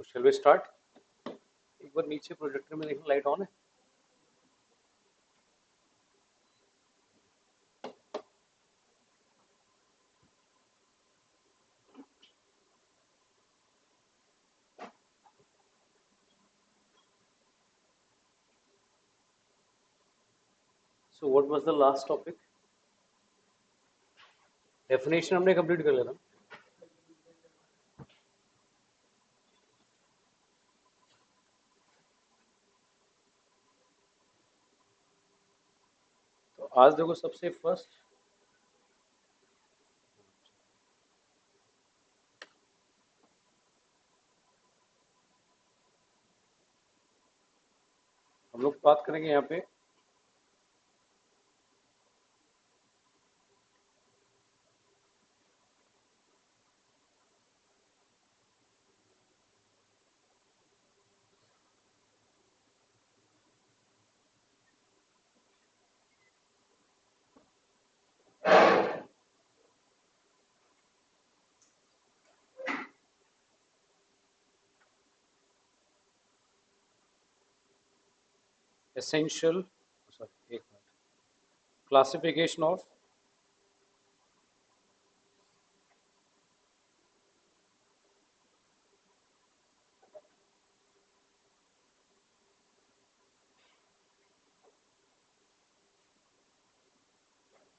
तो shall we start. एक बार नीचे प्रोजेक्टर में देखना लाइट ऑन है। So what was the last topic? Definition हमने कंप्लीट कर लिया था। तो आज देखो सबसे फर्स्ट हम लोग बात करेंगे यहाँ पे एसेंशियल सॉरी एक मिनट क्लासिफिकेशन ऑफ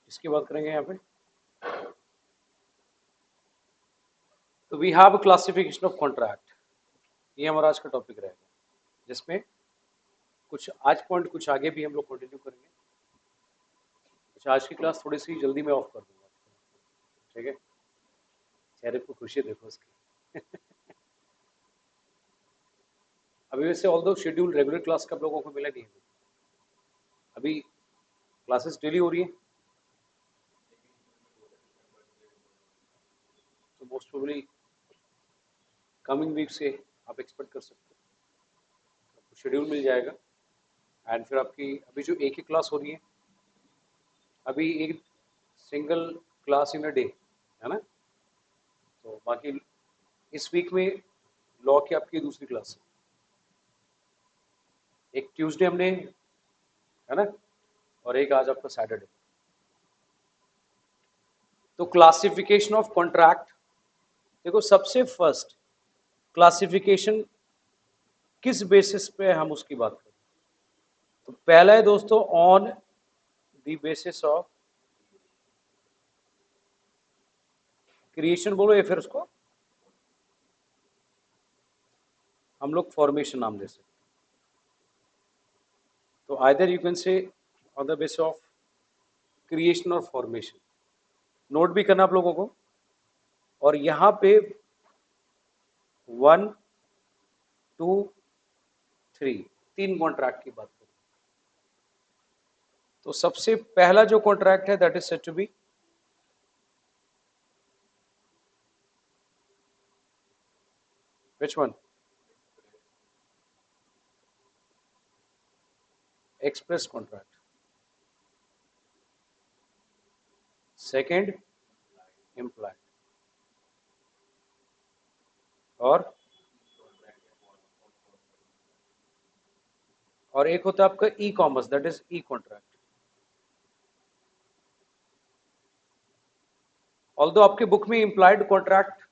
इसकी बात करेंगे यहाँ पे। तो we have classification of contract, ये हमारा आज का टॉपिक रहेगा, जिसमें कुछ आज पॉइंट कुछ आगे भी हम लोग कंटिन्यू करेंगे। अच्छा, आज की क्लास थोड़ी सी जल्दी मैं ऑफ कर दूंगा, ठीक है? चेहरे पर खुशी देखो उसकी। अभी वैसे ऑल दो शेड्यूल रेगुलर क्लास का लोगों को मिला नहीं है, अभी क्लासेस डेली हो रही है, तो मोस्ट प्रोबेबली कमिंग वीक से आप एक्सपेक्ट कर सकते हो, आपको शेड्यूल मिल जाएगा। एंड फिर आपकी अभी जो एक ही क्लास हो रही है, अभी एक single class in a day है ना, तो बाकी इस वीक में लॉ की आपकी दूसरी क्लास है, एक ट्यूसडे हमने है ना, और एक आज आपका सैटरडे। तो क्लासिफिकेशन ऑफ कॉन्ट्रैक्ट, देखो सबसे फर्स्ट क्लासिफिकेशन किस बेसिस पे हम उसकी बात करें, तो पहला है दोस्तों on the basis of creation बोलो, या फिर उसको हम लोग फॉर्मेशन नाम दे सकते। तो आइदर यू कैन से on the basis of creation और फॉर्मेशन। नोट भी करना आप लोगों को, और यहां पे 1 2 3 तीन कॉन्ट्रैक्ट की बात करें, तो सबसे पहला जो कॉन्ट्रैक्ट है that is said to be which one? Express contract. Second implied, और एक होता है आपका e commerce, that is e contract. Although आपके बुक में इम्प्लाइड कॉन्ट्रैक्ट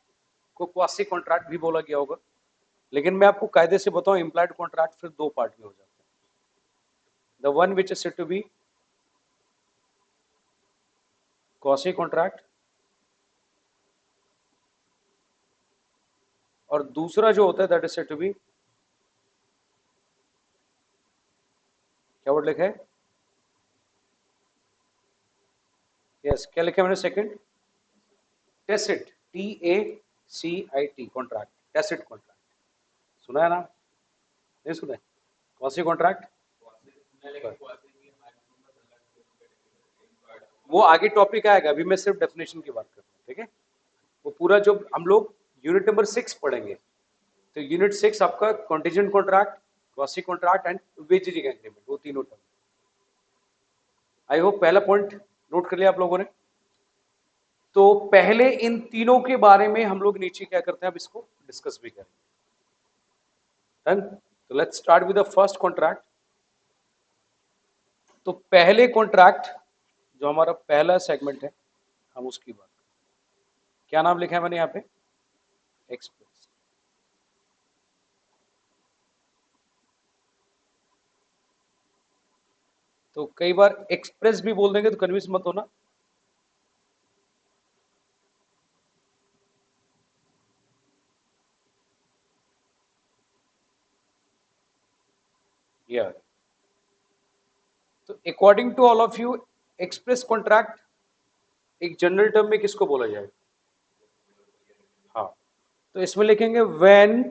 को क्वासी कॉन्ट्रैक्ट भी बोला गया होगा, लेकिन मैं आपको कायदे से बताऊं, इम्प्लाइड कॉन्ट्रैक्ट फिर दो पार्ट में हो जाता है। The one which is said to be quasi contract, और दूसरा जो होता है that is said to be, क्या वर्ड लिखा है? यस, क्या लिखा है मैंने? Second tacit, TACIT contract, tacit contract. सुना है ना? नहीं सुना है? क्वासी कॉन्ट्रैक्ट वो आगे टॉपिक आएगा, अभी मैं सिर्फ डेफिनेशन की बात कर रहा हूँ, ठीक है? वो पूरा जो हम लोग यूनिट नंबर 6 पढ़ेंगे, तो यूनिट 6 आपका contingent contract, quasi contract and wagering agreement, वो तीनों टर्म। आई होप पहला पॉइंट नोट कर लिया आप लोगों ने। तो पहले इन तीनों के बारे में हम लोग नीचे क्या करते हैं, अब इसको डिस्कस भी करेंगे। डन। तो let's start with the first contract. तो पहले कॉन्ट्रैक्ट जो हमारा पहला सेगमेंट है, हम उसकी बात, क्या नाम लिखा है मैंने यहाँ पे? एक्सप्रेस। तो कई बार एक्सप्रेस भी बोल देंगे तो कन्फ्यूज मत होना। या तो according to all of you, express contract एक जनरल टर्म में किसको बोला जाएगा? हाँ, तो इसमें लिखेंगे व्हेन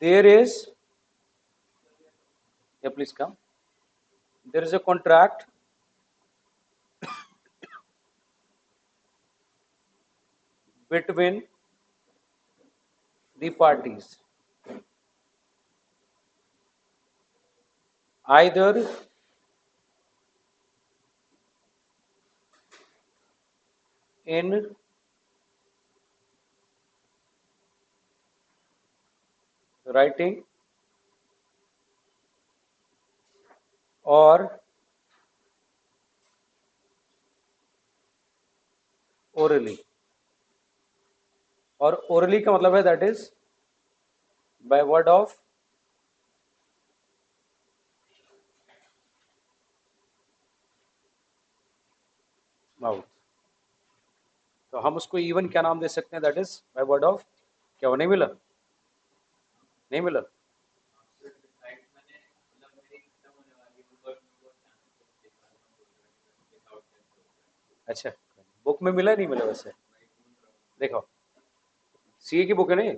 देयर इज, या please come, there is a contract between the parties, either in writing or orally। और orally का मतलब है that is by word of mouth। तो हम उसको इवन क्या नाम दे सकते हैं? That is by word of, क्या वो नहीं मिला? नहीं मिला? अच्छा, बुक में मिला नहीं मिला? वैसे देखो, सीए की बुक है नहीं।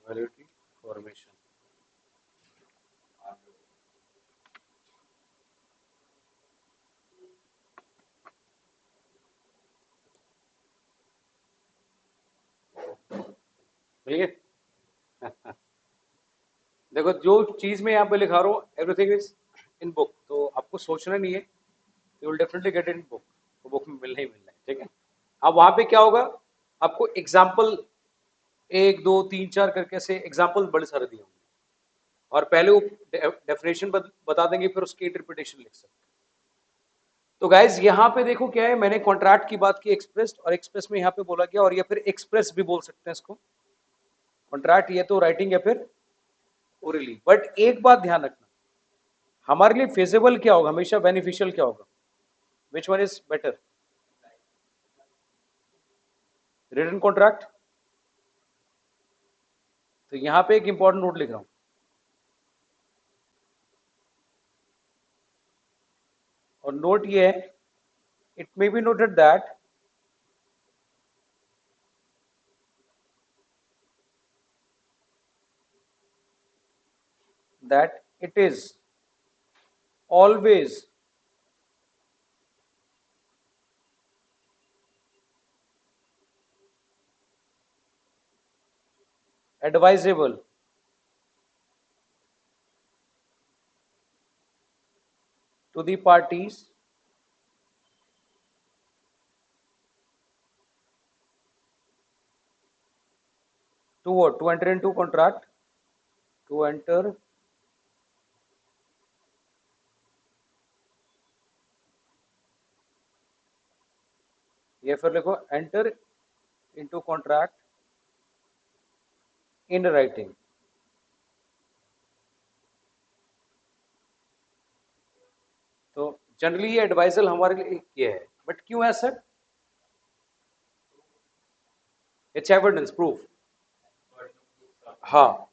Validity formation. मिल गए? देखो, जो चीज मैं यहाँ पे लिखा रहा हूँ एवरीथिंग इज इन बुक, तो आपको सोचना नहीं है, you will definitely get in book. तो बुक में मिलना ही मिलना है, ठीक है। अब वहां पे क्या होगा, आपको एग्जाम्पल एक दो तीन चार करके से एग्जाम्पल बड़े सारे दिए होंगे, और पहले वो डेफिनेशन बता देंगे, फिर उसकी इंटरप्रिटेशन लिख सकते हैं। तो गाइज यहाँ पे देखो क्या है, मैंने कॉन्ट्रैक्ट की बात की एक्सप्रेस, और एक्सप्रेस में यहाँ पे बोला गया, और या फिर एक्सप्रेस भी बोल सकते हैं इसको। कॉन्ट्रैक्ट ये तो राइटिंग या फिर ओरली। बट एक बात ध्यान रखना, हमारे लिए फेजेबल क्या होगा, हमेशा बेनिफिशियल क्या होगा? Which one is better? Written contract. तो यहां पे एक इंपॉर्टेंट नोट लिख रहा हूं, और नोट ये है, it may be noted that it is always advisable to the parties to what? To enter into contract, to enter या फिर लिखो enter into contract in writing। तो जनरली ये एडवाइजल हमारे लिए ये है, बट क्यों है सर? It's evidence, proof. हाँ,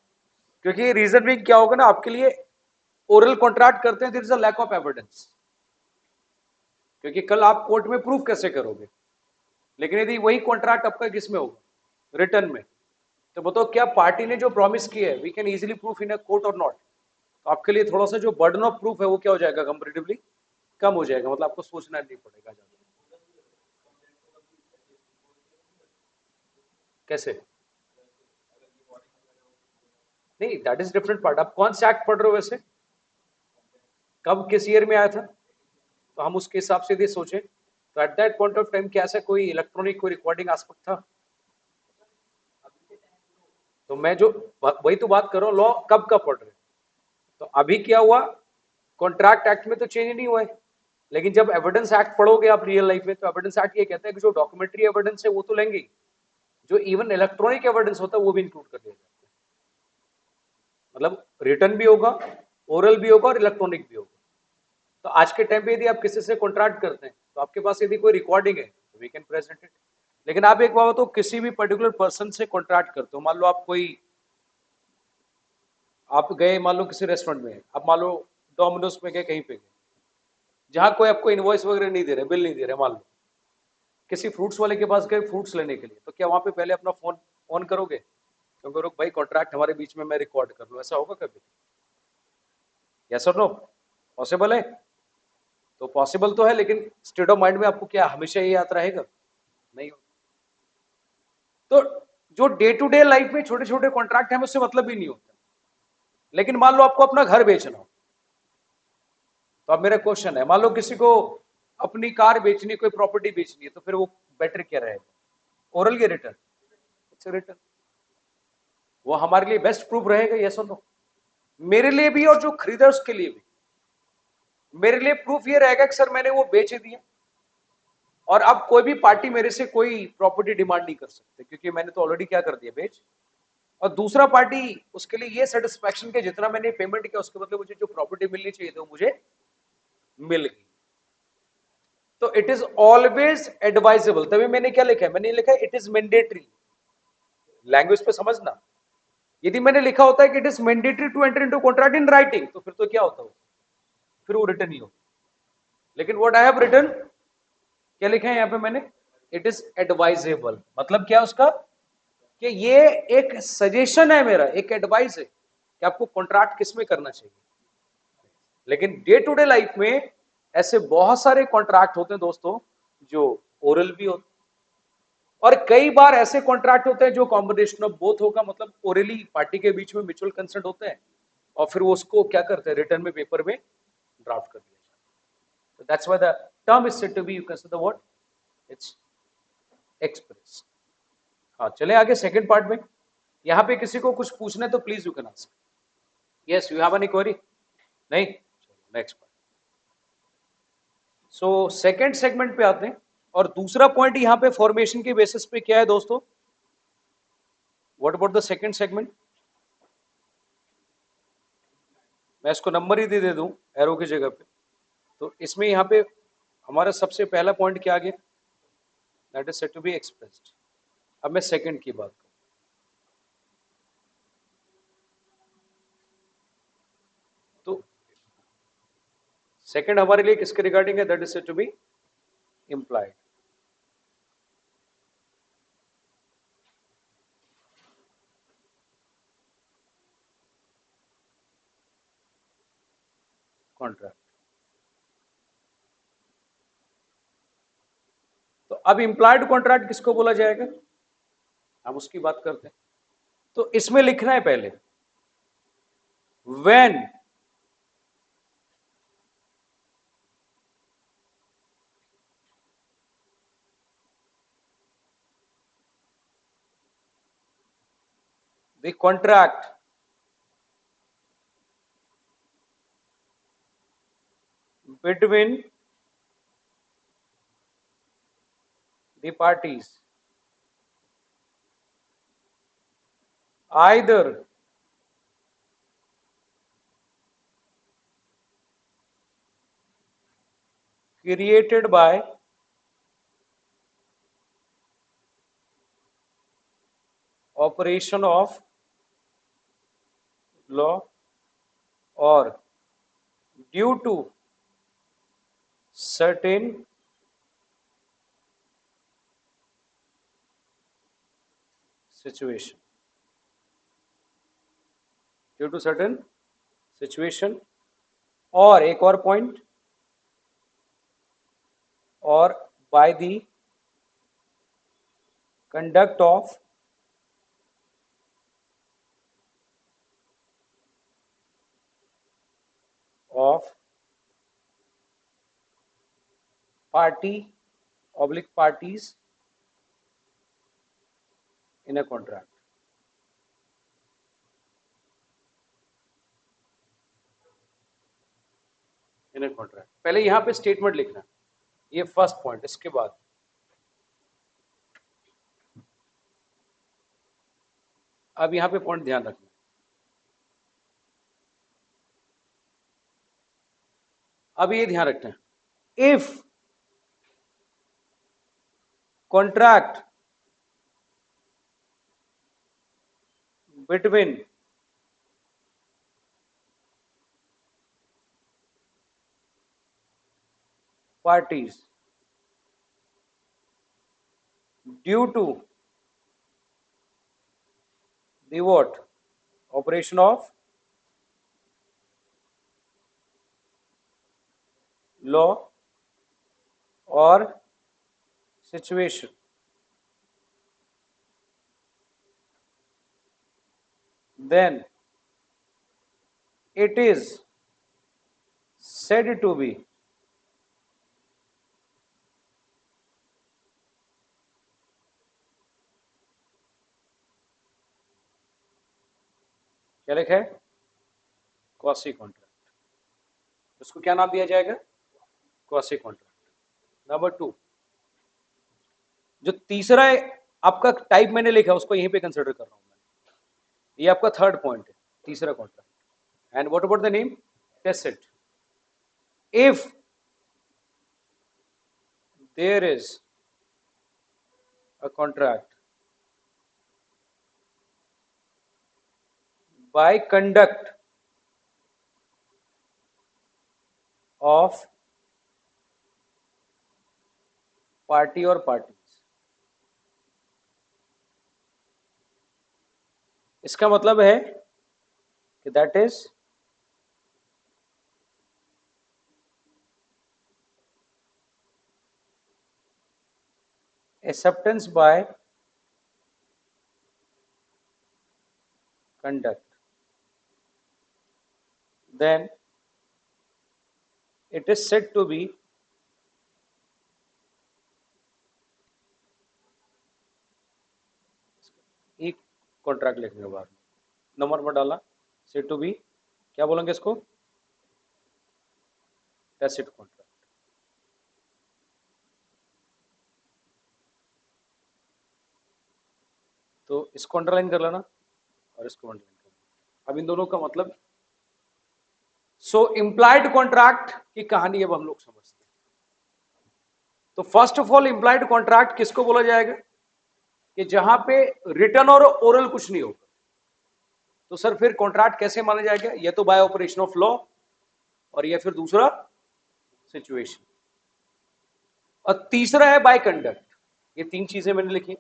क्योंकि रीजन भी क्या होगा ना आपके लिए, ओरल कॉन्ट्रैक्ट करते हैं, there is a lack of evidence, क्योंकि कल आप कोर्ट में प्रूफ कैसे करोगे? लेकिन यदि वही कॉन्ट्रैक्ट आपका किस में होगा, रिटर्न में, तो बताओ क्या पार्टी ने जो प्रॉमिस की है we can easily proof in a court और नॉट। तो आपके लिए थोड़ा सा जो बर्डन ऑफ प्रूफ है वो क्या हो जाएगा, कंपेरेटिवली कम हो जाएगा, मतलब आपको सोचना नहीं पड़ेगा ज्यादा। कैसे? नहीं, दैट इज डिफरेंट पार्ट। आप कौन सा एक्ट पढ़ रहे हो वैसे, कब किस ईयर में आया था, तो हम उसके हिसाब से यदि सोचें तो at that point of time क्या ऐसा कोई इलेक्ट्रॉनिक कोई रिकॉर्डिंग एस्पेक्ट था? तो मैं जो वही तो बात कर रहा हूँ, लॉ कब का पढ़ रहे हैं। तो अभी क्या हुआ, कॉन्ट्रैक्ट एक्ट में तो चेंज नहीं हुआ है, लेकिन जब एविडेंस एक्ट पढ़ोगे आप रियल लाइफ में, तो एविडेंस एक्ट ये कहता है कि जो डॉक्यूमेंट्री एविडेंस है वो तो लेंगे, जो इवन इलेक्ट्रॉनिक एविडेंस होता है वो भी इंक्लूड कर दिया जाता है। मतलब रिटर्न भी होगा, ओरल भी होगा और इलेक्ट्रॉनिक भी होगा। तो आज के टाइम पे यदि आप किसी से कॉन्ट्रैक्ट करते हैं तो आपके पास यदि कोई रिकॉर्डिंग है तो वी कैन प्रेजेंट इट। लेकिन आप एक बात तो किसी भी पर्टिकुलर पर्सन से कॉन्ट्रैक्ट करते हो, मान लो आप कोई, आप गए मान लो किसी रेस्टोरेंट में, आप मान लो डोमिनोज में गए, कहीं पे गए जहां कोई आपको इनवॉइस वगैरह नहीं दे रहे, बिल नहीं दे रहे, मान लो किसी फ्रूट्स वाले के पास गए फ्रूट्स लेने के लिए, तो क्या वहां पे पहले अपना फोन ऑन करोगे, तो करो भाई कॉन्ट्रैक्ट हमारे बीच में, मैं रिकॉर्ड कर लूं, ऐसा होगा कभी? यस और नो? पॉसिबल है? तो पॉसिबल तो है, लेकिन स्टेट ऑफ माइंड में आपको क्या हमेशा ये याद रहेगा? नहीं हो। तो जो डे टू डे लाइफ में छोटे छोटे कॉन्ट्रैक्ट हैं उससे मतलब भी नहीं होता। लेकिन मान लो आपको अपना घर बेचना हो, तो अब मेरा क्वेश्चन है, मान लो किसी को अपनी कार बेचनी, कोई प्रॉपर्टी बेचनी है, तो फिर वो बेटर क्या रहेगा, ओरल या रिटर्न? It's return. वो हमारे लिए बेस्ट प्रूफ रहेगा, यस और नो? मेरे लिए भी और जो खरीदा उसके लिए भी। मेरे लिए प्रूफ ये रहेगा कि सर मैंने वो बेच दिया, और अब कोई भी पार्टी मेरे से कोई प्रॉपर्टी डिमांड नहीं कर सकते, क्योंकि मैंने तो ऑलरेडी क्या कर दिया, बेच। और दूसरा पार्टी उसके लिए ये सेटिस्फैक्शन के जितना मैंने पेमेंट किया उसके बदले मुझे जो प्रॉपर्टी मिलनी चाहिए तो मुझे मिल गई। तो इट इज ऑलवेज एडवाइजेबल, तभी मैंने क्या लिखा है, मैंने लिखा है इट इज मैंडेटरी। लैंग्वेज पे समझना, यदि मैंने लिखा होता है कि it is mandatory to enter into contract in writing, तो फिर तो क्या होता है, फिर वो रिटर्न ही हो। लेकिन व्हाट आई हैव रिटन, क्या लिखा है यहां पे मैंने, इट इज एडवाइजेबल। मतलब क्या उसका, कि ये एक सजेशन है मेरा, एक एडवाइस है कि आपको कॉन्ट्रैक्ट किस में करना चाहिए। लेकिन डे टू डे लाइफ में ऐसे बहुत सारे कॉन्ट्रैक्ट होते हैं दोस्तों जो ओरल भी होते हैं, और कई बार ऐसे कॉन्ट्रैक्ट होते हैं जो कॉम्बिनेशन ऑफ बोथ होगा, मतलब ओरली पार्टी के बीच में म्यूचुअल कंसेंट होते हैं, और फिर वो उसको क्या करते हैं, रिटर्न में पेपर में ड्राफ्ट कर दिया जाता है। That's why the term is said to be, you can say the word, it's express. हाँ, चले आगे सेकंड पार्ट में। यहाँ पे किसी को कुछ पूछना है तो please you can ask. Yes, you have any query? नहीं, next part. So second segment पे आते हैं, और दूसरा पॉइंट यहाँ पे फॉर्मेशन के बेसिस पे क्या है दोस्तों, what about the second segment? मैं इसको नंबर ही दे दूं एरो की जगह पे, तो इसमें यहाँ पे हमारा सबसे पहला पॉइंट क्या आ गया, that is said to be expressed. अब मैं सेकंड की बात करूं, तो सेकंड हमारे लिए किसके रिगार्डिंग है, that is said to be implied contract. तो अब इम्प्लाइड कॉन्ट्रैक्ट किसको बोला जाएगा, हम उसकी बात करते हैं। तो इसमें लिखना है पहले, when the contract between the parties either created by operation of law or due to certain situation, due to certain situation. और एक और पॉइंट, और by the conduct of party oblique parties in a contract। In a contract, पहले यहां पे statement लिखना, ये first point. इसके बाद अब यहां पे पॉइंट ध्यान रखना, अब ये ध्यान रखना, if contract between parties due to the what operation of law or situation, then it is said to be क्या लिखा है, क्वासी कॉन्ट्रैक्ट। उसको क्या नाम दिया जाएगा, क्वासी कॉन्ट्रैक्ट। नंबर 2, जो तीसरा आपका टाइप मैंने लिखा उसको यहीं पे कंसिडर कर रहा हूं मैं, ये आपका थर्ड पॉइंट है, तीसरा contract. And what about the name, tacit. If there is a contract by conduct of party or parties, इसका मतलब है कि that is acceptance by conduct, then it is said to be एक contract लिखने के बाद नंबर में डाला, said to be क्या बोलेंगे इसको, tacit कॉन्ट्रैक्ट। तो इसको अंडरलाइन कर लेना और इसको अंडरलाइन कर लेना। अब इन दोनों का मतलब, सो इम्प्लाइड कॉन्ट्रैक्ट की कहानी अब हम लोग समझते हैं। तो first of all implied contract किसको बोला जाएगा, कि जहां पे रिटर्न और ओरल कुछ नहीं होगा, तो सर फिर कॉन्ट्रैक्ट कैसे माना जाएगा, या तो बाय ऑपरेशन ऑफ लॉ, और या फिर दूसरा सिचुएशन, और तीसरा है बाय कंडक्ट। ये तीन चीजें मैंने लिखी।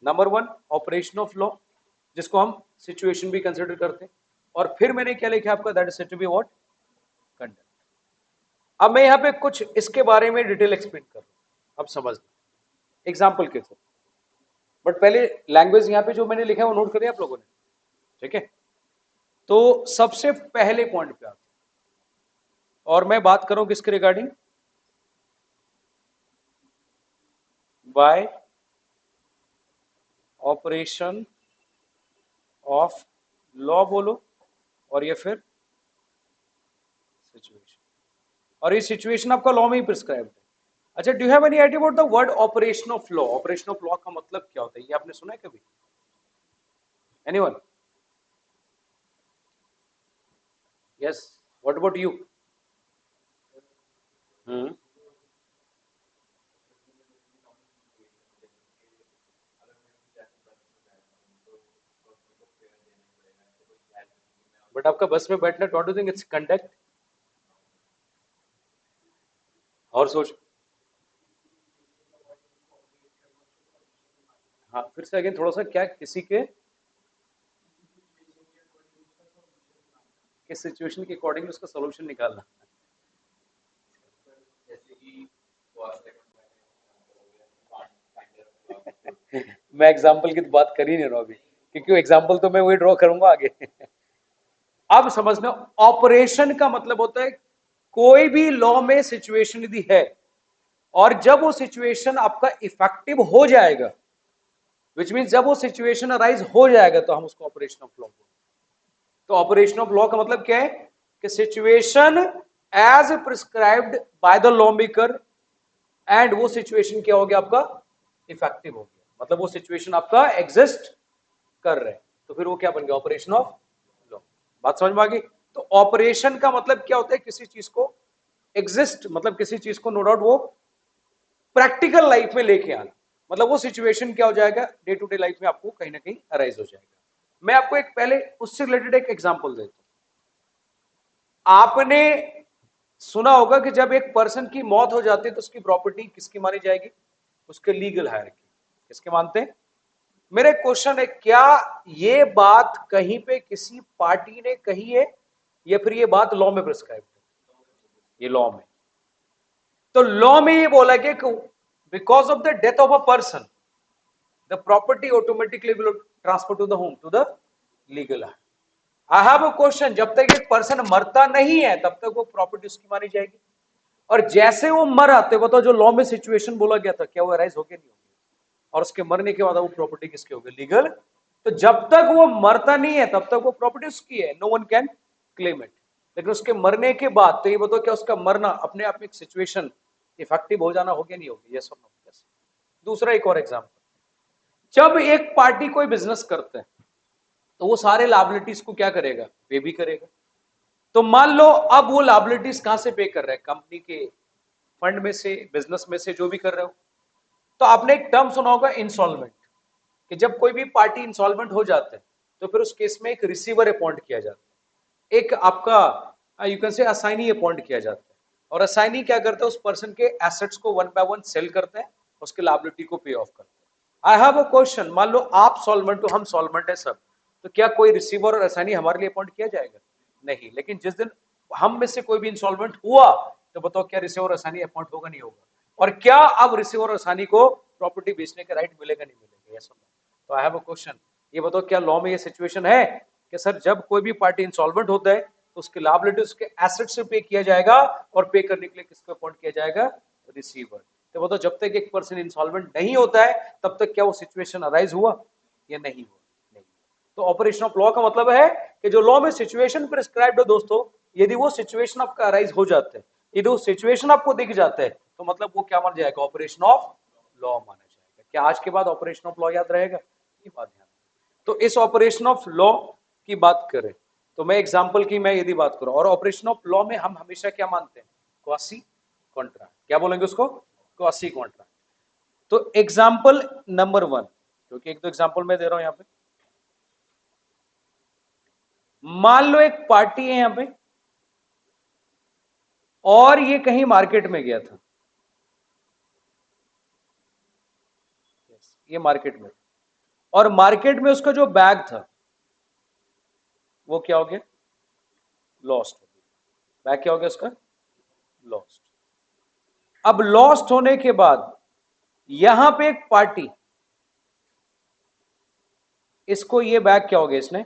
नंबर 1 ऑपरेशन ऑफ लॉ, जिसको हम सिचुएशन भी कंसिडर करते हैं, और फिर मैंने क्या लिखा आपका, that is said to be what, conduct. अब मैं यहां पे कुछ इसके बारे में डिटेल एक्सप्लेन कर रहा हूं, अब समझना एग्जाम्पल के थ्रू। बट पहले लैंग्वेज यहां पे जो मैंने लिखा है वो नोट करिए आप लोगों ने, ठीक है। तो सबसे पहले पॉइंट पे आते हैं, और मैं बात करूं किसके regarding, bye operation of law बोलो, और ये फिर सिचुएशन, और ये सिचुएशन आपका लॉ में ही प्रिस्क्राइब्ड है। अच्छा, do you have any idea about the word operation of law, operation of law का मतलब क्या होता है, ये आपने सुना है कभी, anyone? Yes, what about you? But आपका बस में बैठना, don't you think it's conduct? और सोच, हाँ फिर से अगेन थोड़ा सा, क्या किसी के किस सिचुएशन के अकॉर्डिंग उसका सोल्यूशन निकालना। मैं एग्जाम्पल की तो बात कर ही नहीं रहा अभी, क्योंकि एग्जाम्पल तो मैं वही ड्रॉ करूंगा आगे। अब समझना, ऑपरेशन का मतलब होता है कोई भी लॉ में सिचुएशन यदि है और जब वो सिचुएशन आपका इफेक्टिव हो जाएगा, विच मीन जब वो सिचुएशन अराइज हो जाएगा, तो हम उसको ऑपरेशन ऑफ लॉ। तो ऑपरेशन ऑफ लॉ का मतलब क्या है कि situation as prescribed by the law maker, and वो सिचुएशन क्या हो गया आपका, इफेक्टिव हो गया, मतलब वो सिचुएशन आपका एग्जिस्ट कर रहे हैं, तो फिर वो क्या बन गया, ऑपरेशन ऑफ लॉ। बात समझ में आ गई। तो ऑपरेशन का मतलब क्या होता है, किसी चीज को एग्जिस्ट, मतलब किसी चीज को नो डाउट वो प्रैक्टिकल लाइफ में लेके आना, मतलब वो सिचुएशन क्या हो जाएगा, डे टू डे लाइफ में आपको कहीं ना कहीं अराइज हो जाएगा। मैं आपको एक पहले उससे रिलेटेड एक एग्जांपल देता हूं। आपने सुना होगा कि जब एक पर्सन की मौत हो जाती है तो उसकी प्रॉपर्टी किसकी मानी जाएगी, उसके लीगल हायरार्की किसके मानते हैं। मेरा क्वेश्चन है, क्या ये बात कहीं पे किसी पार्टी ने कही है, या फिर ये बात लॉ में प्रिस्क्राइब है, ये लॉ में। तो लॉ में ये बोला कि because of the death of a person the property automatically will transfer to the home, to the legal heir. I have a question, जब तक एक पर्सन मरता नहीं है तब तक वो प्रॉपर्टी उसकी मानी जाएगी, और जैसे वो मर आते बताओ, जो लॉ में सिचुएशन बोला गया था, क्या वो अराइज होके नहीं होगी, और उसके मरने के बाद वो प्रॉपर्टी किसकी होगी, लीगल। तो जब तक वो मरता नहीं है तब तक वो प्रॉपर्टी उसकी है, no one can claim it. लेकिन उसके मरने के बाद तो ये बताओ, क्या उसका मरना अपने आप में एक सिचुएशन इफेक्टिव हो जाना होगी नहीं होगी, यस और नो। यस। दूसरा एक और एग्जांपल, जब एक पार्टी कोई बिजनेस करते हैं तो वो सारे लायबिलिटीज को क्या करेगा, पे भी करेगा। तो मान लो अब वो लायबिलिटीज कहां से पे कर रहा है, कंपनी के फंड में से, बिजनेस में से, जो भी कर रहे हो। तो आपने एक टर्म सुना होगा, इंसॉल्वेंट, कि जब कोई भी पार्टी इंसॉल्वेंट हो जाते हैं तो फिर उस केस में एक रिसीवर अपॉइंट किया जाता है, एक आपका you can say assignee appoint किया जाता है, और असाइनी क्या करता है, उस पर्सन के एसेट्स को वन बाय वन सेल करते हैं, उसके लायबिलिटी को पे ऑफ करते हैं। आई हैव अ क्वेश्चन, मान लो आप सॉल्वेंट हो, हम सॉल्वेंट है सब, तो क्या कोई रिसीवर और असाइनी हमारे लिए अपॉइंट किया जाएगा, नहीं। लेकिन जिस दिन हम में से कोई भी इंसॉल्वेंट हुआ तो बताओ, क्या रिसीवर और असाइनी अपॉइंट होगा नहीं होगा, और क्या अब रिसीवर और असाइनी को प्रॉपर्टी बेचने का राइट मिलेगा नहीं मिलेगा, यस। तो आई हैव अ क्वेश्चन, ये बताओ, क्या लॉ में ये सिचुएशन है कि सर जब कोई भी पार्टी इंसॉल्वेंट होता है तो उसकी लायबिलिटी उसके एसेट से पे किया जाएगा, और पे करने के लिए किसको अपॉइंट किया जाएगा, रिसीवर। तो बताओ, जब तक एक पर्सन इंसॉल्वेंट नहीं होता है तब तक क्या वो सिचुएशन अराइज हुआ या नहीं हुआ, नहीं। तो ऑपरेशन ऑफ लॉ का मतलब है कि जो लॉ में सिचुएशन प्रिस्क्राइब्ड हो दोस्तों, यदि वो सिचुएशन आपका अराइज हो जाता है, यदि वो सिचुएशन आपको दिख जाता है, तो मतलब वो क्या माना जाएगा, ऑपरेशन ऑफ लॉ माना जाएगा। क्या आज के बाद ऑपरेशन ऑफ लॉ याद रहेगा, ये बात ध्यान। तो इस ऑपरेशन ऑफ लॉ की बात करें तो मैं एग्जांपल की मैं यदि बात करूं, और ऑपरेशन ऑफ लॉ में हम हमेशा क्या मानते हैं, क्वासी कॉन्ट्रा, क्या बोलेंगे उसको, क्वासी कॉन्ट्रा। तो एग्जांपल नंबर 1, क्योंकि एक दो एग्जांपल मैं दे रहा हूं यहां पे। मान लो एक पार्टी है यहां पे, और ये कहीं मार्केट में गया था, ये मार्केट में, और मार्केट में उसका जो बैग था वो क्या हो गया, लॉस्ट हो गया। बैग क्या हो गया उसका, लॉस्ट। अब लॉस्ट होने के बाद यहां पे एक पार्टी, इसको ये बैग क्या हो गया, इसने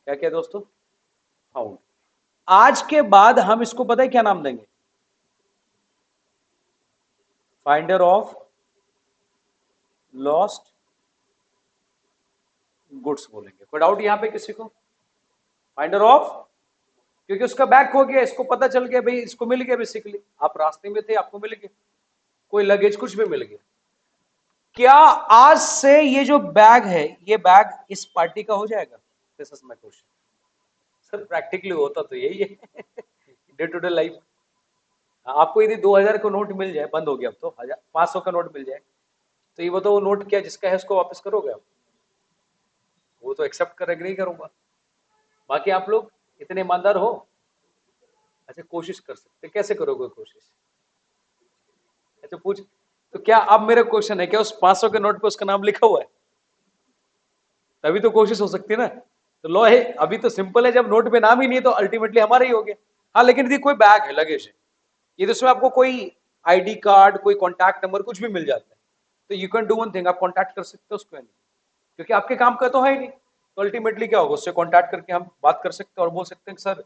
क्या किया दोस्तों, फाउंड। आज के बाद हम इसको पता है क्या नाम देंगे, फाइंडर ऑफ लॉस्ट गुड्स बोलेंगे। कोई डाउट यहां पे किसी को, फाइंडर ऑफ, क्योंकि उसका बैग खो गया, इसको पता चल गया भाई, इसको मिल गया, बेसिकली आप रास्ते में थे, आपको मिल गया, कोई लगेज कुछ भी मिल गया। क्या आज से ये जो बैग है, ये बैग इस पार्टी का हो जाएगा, this is my question. Sir practically होता तो यही है डे टू डे लाइफ। आपको यदि 2000 का नोट मिल जाए, बंद हो गया अब तो, 500 का नोट मिल जाए, तो ये बताओ वो नोट क्या जिसका है उसको वापस करोगे आप, वो तो एक्सेप्ट कर नहीं करूंगा। बाकी आप लोग इतने ईमानदार हो, अच्छा कोशिश कर सकते, कैसे करोगे कोशिश, अच्छा पूछ, तो क्या अब मेरा क्वेश्चन है, क्या उस 500 के नोट पे उसका नाम लिखा हुआ है? तभी तो कोशिश हो सकती है ना। तो लॉ है, अभी तो सिंपल है, जब नोट पे नाम ही नहीं है तो अल्टीमेटली हमारा ही हो गया। हाँ, लेकिन यदि कोई बैग है, लगेज है, ये तो उसमें आपको कोई आईडी कार्ड, कोई कॉन्टैक्ट नंबर कुछ भी मिल जाता है, तो you can do one thing, आप कॉन्टैक्ट कर सकते हो उसको, नहीं क्योंकि आपके काम का तो है ही नहीं। तो अल्टीमेटली क्या होगा, उससे कॉन्टैक्ट करके हम बात कर सकते हैं और बोल सकते हैं कि सर,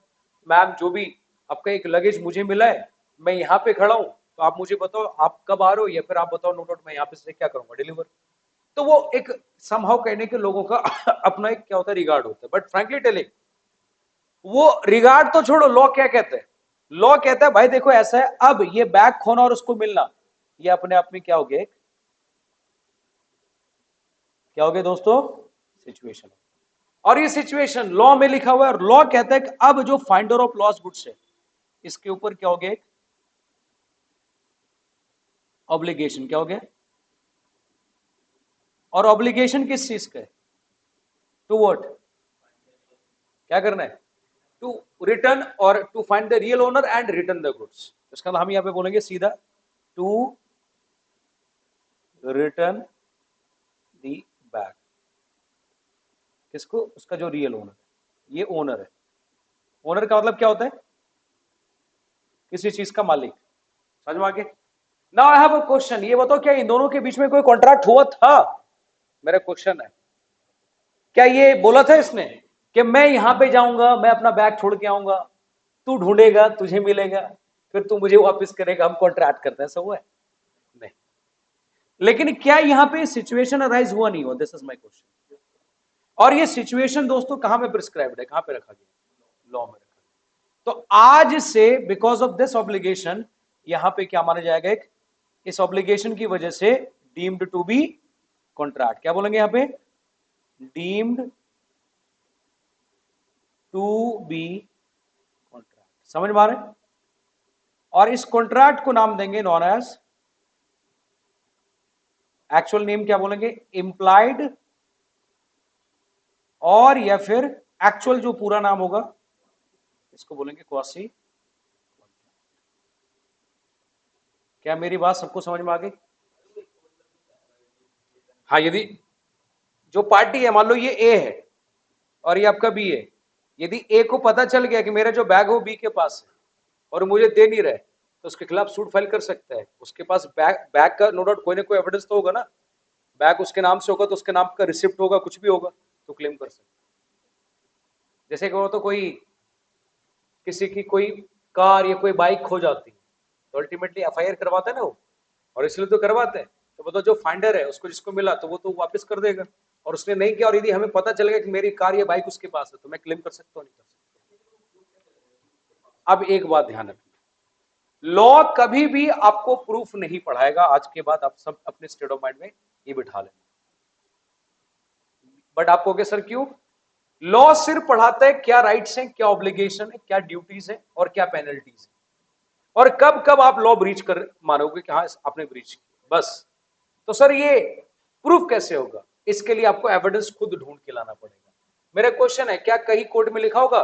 मैम, जो भी आपका एक लगेज मुझे मिला है, मैं यहाँ पे खड़ा हूँ, तो आप मुझे बताओ आप कब आ रहे हो, या फिर आप बताओ नो डाउट मैं यहाँ पे से क्या करूंगा, डिलीवर। तो वो एक समहाउ कहने के लोगों का अपना एक क्या होता है, रिगार्ड होता है। बट फ्रैंकली टेलिंग, वो रिगार्ड तो छोड़ो, लॉ क्या कहते हैं? लॉ कहता है भाई देखो ऐसा है, अब ये बैग खोना और उसको मिलना, ये अपने आप में क्या हो गया, क्या हो गया दोस्तों, सिचुएशन। और ये सिचुएशन लॉ में लिखा हुआ है, और लॉ कहता है कि अब जो फाइंडर ऑफ लॉस गुड्स है, इसके ऊपर क्या हो गया, ऑब्लिगेशन, क्या हो गया, और ऑब्लिगेशन किस चीज का है, टू व्हाट, क्या करना है, टू रिटर्न और to find the real owner and return the goods. इसका हम यहां पे बोलेंगे सीधा, टू रिटर्न द बैग, किसको, उसका जो रियल ओनर है, ये ओनर है। ओनर का मतलब क्या होता है, किसी चीज का मालिक, समझ में आ गया। Now I have a question, ये बताओ क्या इन दोनों के बीच में कोई कॉन्ट्रैक्ट हुआ था? मेरा क्वेश्चन है, क्या ये बोला था इसने कि मैं यहां पे जाऊंगा, मैं अपना बैग छोड़ के आऊंगा, तू ढूंढेगा, तुझे मिलेगा, फिर तू मुझे वापस करेगा, हम कॉन्ट्रैक्ट करते हैं, ऐसा हुआ है? नहीं। लेकिन क्या यहां पे सिचुएशन अराइज हुआ, नहीं हुआ, दिस इज माय क्वेश्चन। और ये सिचुएशन दोस्तों कहां पे प्रिस्क्राइब्ड है, कहां पे रखा गया, लॉ में रखा गया। तो आज से बिकॉज ऑफ दिस ऑब्लिगेशन, यहां पे क्या माना जाएगा, एक इस ऑब्लिगेशन की वजह से डीम्ड टू बी कॉन्ट्रैक्ट, क्या बोलेंगे यहां पे, डीम्ड टू बी कॉन्ट्रैक्ट, समझ में आ रहे हैं? और इस कॉन्ट्रैक्ट को नाम देंगे नॉन एज, एक्चुअल नेम क्या बोलेंगे, इंप्लाइड, और या फिर एक्चुअल जो पूरा नाम होगा इसको बोलेंगे क्वासी। क्या मेरी बात सबको समझ में आ गई? हाँ, यदि जो पार्टी है, मान लो ये ए है और ये आपका बी है, यदि ए को पता चल गया कि मेरा जो बैग है वो बी के पास है और मुझे दे नहीं रहा है, तो उसके खिलाफ सूट फाइल कर सकता है। उसके पास बैग का नो डाउट कोई ना कोई एविडेंस तो होगा ना, बैग उसके नाम से होगा तो उसके नाम का रिसिप्ट होगा, कुछ भी होगा, तो क्लेम कर सकता है। जैसे कि वो तो कोई किसी की कोई कार या कोई बाइक खो जाती है, तो अल्टीमेटली एफआईआर करवाता है ना वो, और इसलिए तो करवाते हैं। तो वो तो जो फाइंडर है उसको जिसको मिला तो वो तो वापस कर देगा, और उसने नहीं किया और यदि हमें पता चलेगा कि मेरी कार या बाइक उसके पास है, तो मैं क्लेम कर सकता हूँ, नहीं कर सकता। अब एक बात ध्यान रखना, लॉ कभी भी आपको प्रूफ नहीं पढ़ाएगा। आज के बाद आप सब अपने स्टेट ऑफ माइंड में ये बिठा लेना। बट आप कहोगे सर क्यों? लॉ सिर्फ पढ़ाता है क्या राइट्स हैं, क्या ऑब्लिगेशन है, क्या ड्यूटीज है और क्या पेनल्टीज है, और कब कब आप लॉ ब्रीच कर मानोगे कि हाँ आपने ब्रीच किया, बस। तो सर ये प्रूफ कैसे होगा? इसके लिए आपको एविडेंस खुद ढूंढ के लाना पड़ेगा। मेरा क्वेश्चन है, क्या कहीं कोर्ट में लिखा होगा,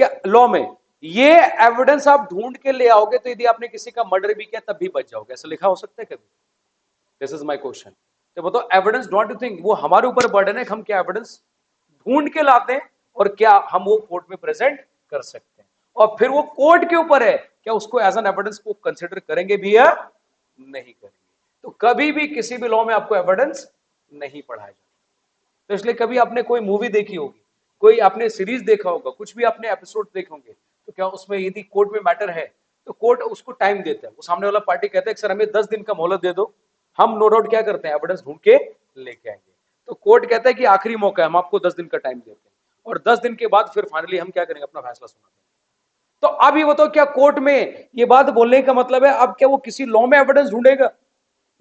क्या लॉ में ये एविडेंस आप ढूंढ के ले आओगे तो यदि आपने किसी का मर्डर भी किया तब भी बच जाओगे, ऐसा लिखा हो सकता है कभी? This is my question. तो बताओ एविडेंस, डोंट यू थिंक वो हमारे ऊपर बर्डन है कि हम क्या एविडेंस ढूंढ के लाते हैं और क्या हम वो कोर्ट में प्रेजेंट कर सकते हैं, और फिर वो कोर्ट के ऊपर है क्या उसको एज एन एविडेंस को कंसिडर करेंगे भी या नहीं करेंगे। तो कभी भी किसी भी लॉ में आपको एविडेंस नहीं पढ़ाया जाता। तो इसलिए कभी आपने कोई मूवी देखी होगी, कोई आपने सीरीज देखा होगा, कुछ भी आपने एपिसोड देखे होंगे, तो क्या उसमें यदि कोर्ट में मैटर है तो कोर्ट उसको टाइम देता है, वो सामने वाला पार्टी कहता है कि सर हमें 10 दिन का मोहलत दे दो, हम नो डाउट क्या करते हैं, एविडेंस ढूंढ के लेके आएंगे। तो कोर्ट कहता है कि आखिरी मौका है, हम आपको 10 दिन का टाइम देते हैं, और 10 दिन के बाद फिर फाइनली हम क्या करेंगे, अपना फैसला सुनाते हैं। तो अब ये बताओ क्या कोर्ट में ये बात बोलने का मतलब है अब क्या वो किसी लॉ में एविडेंस ढूंढेगा,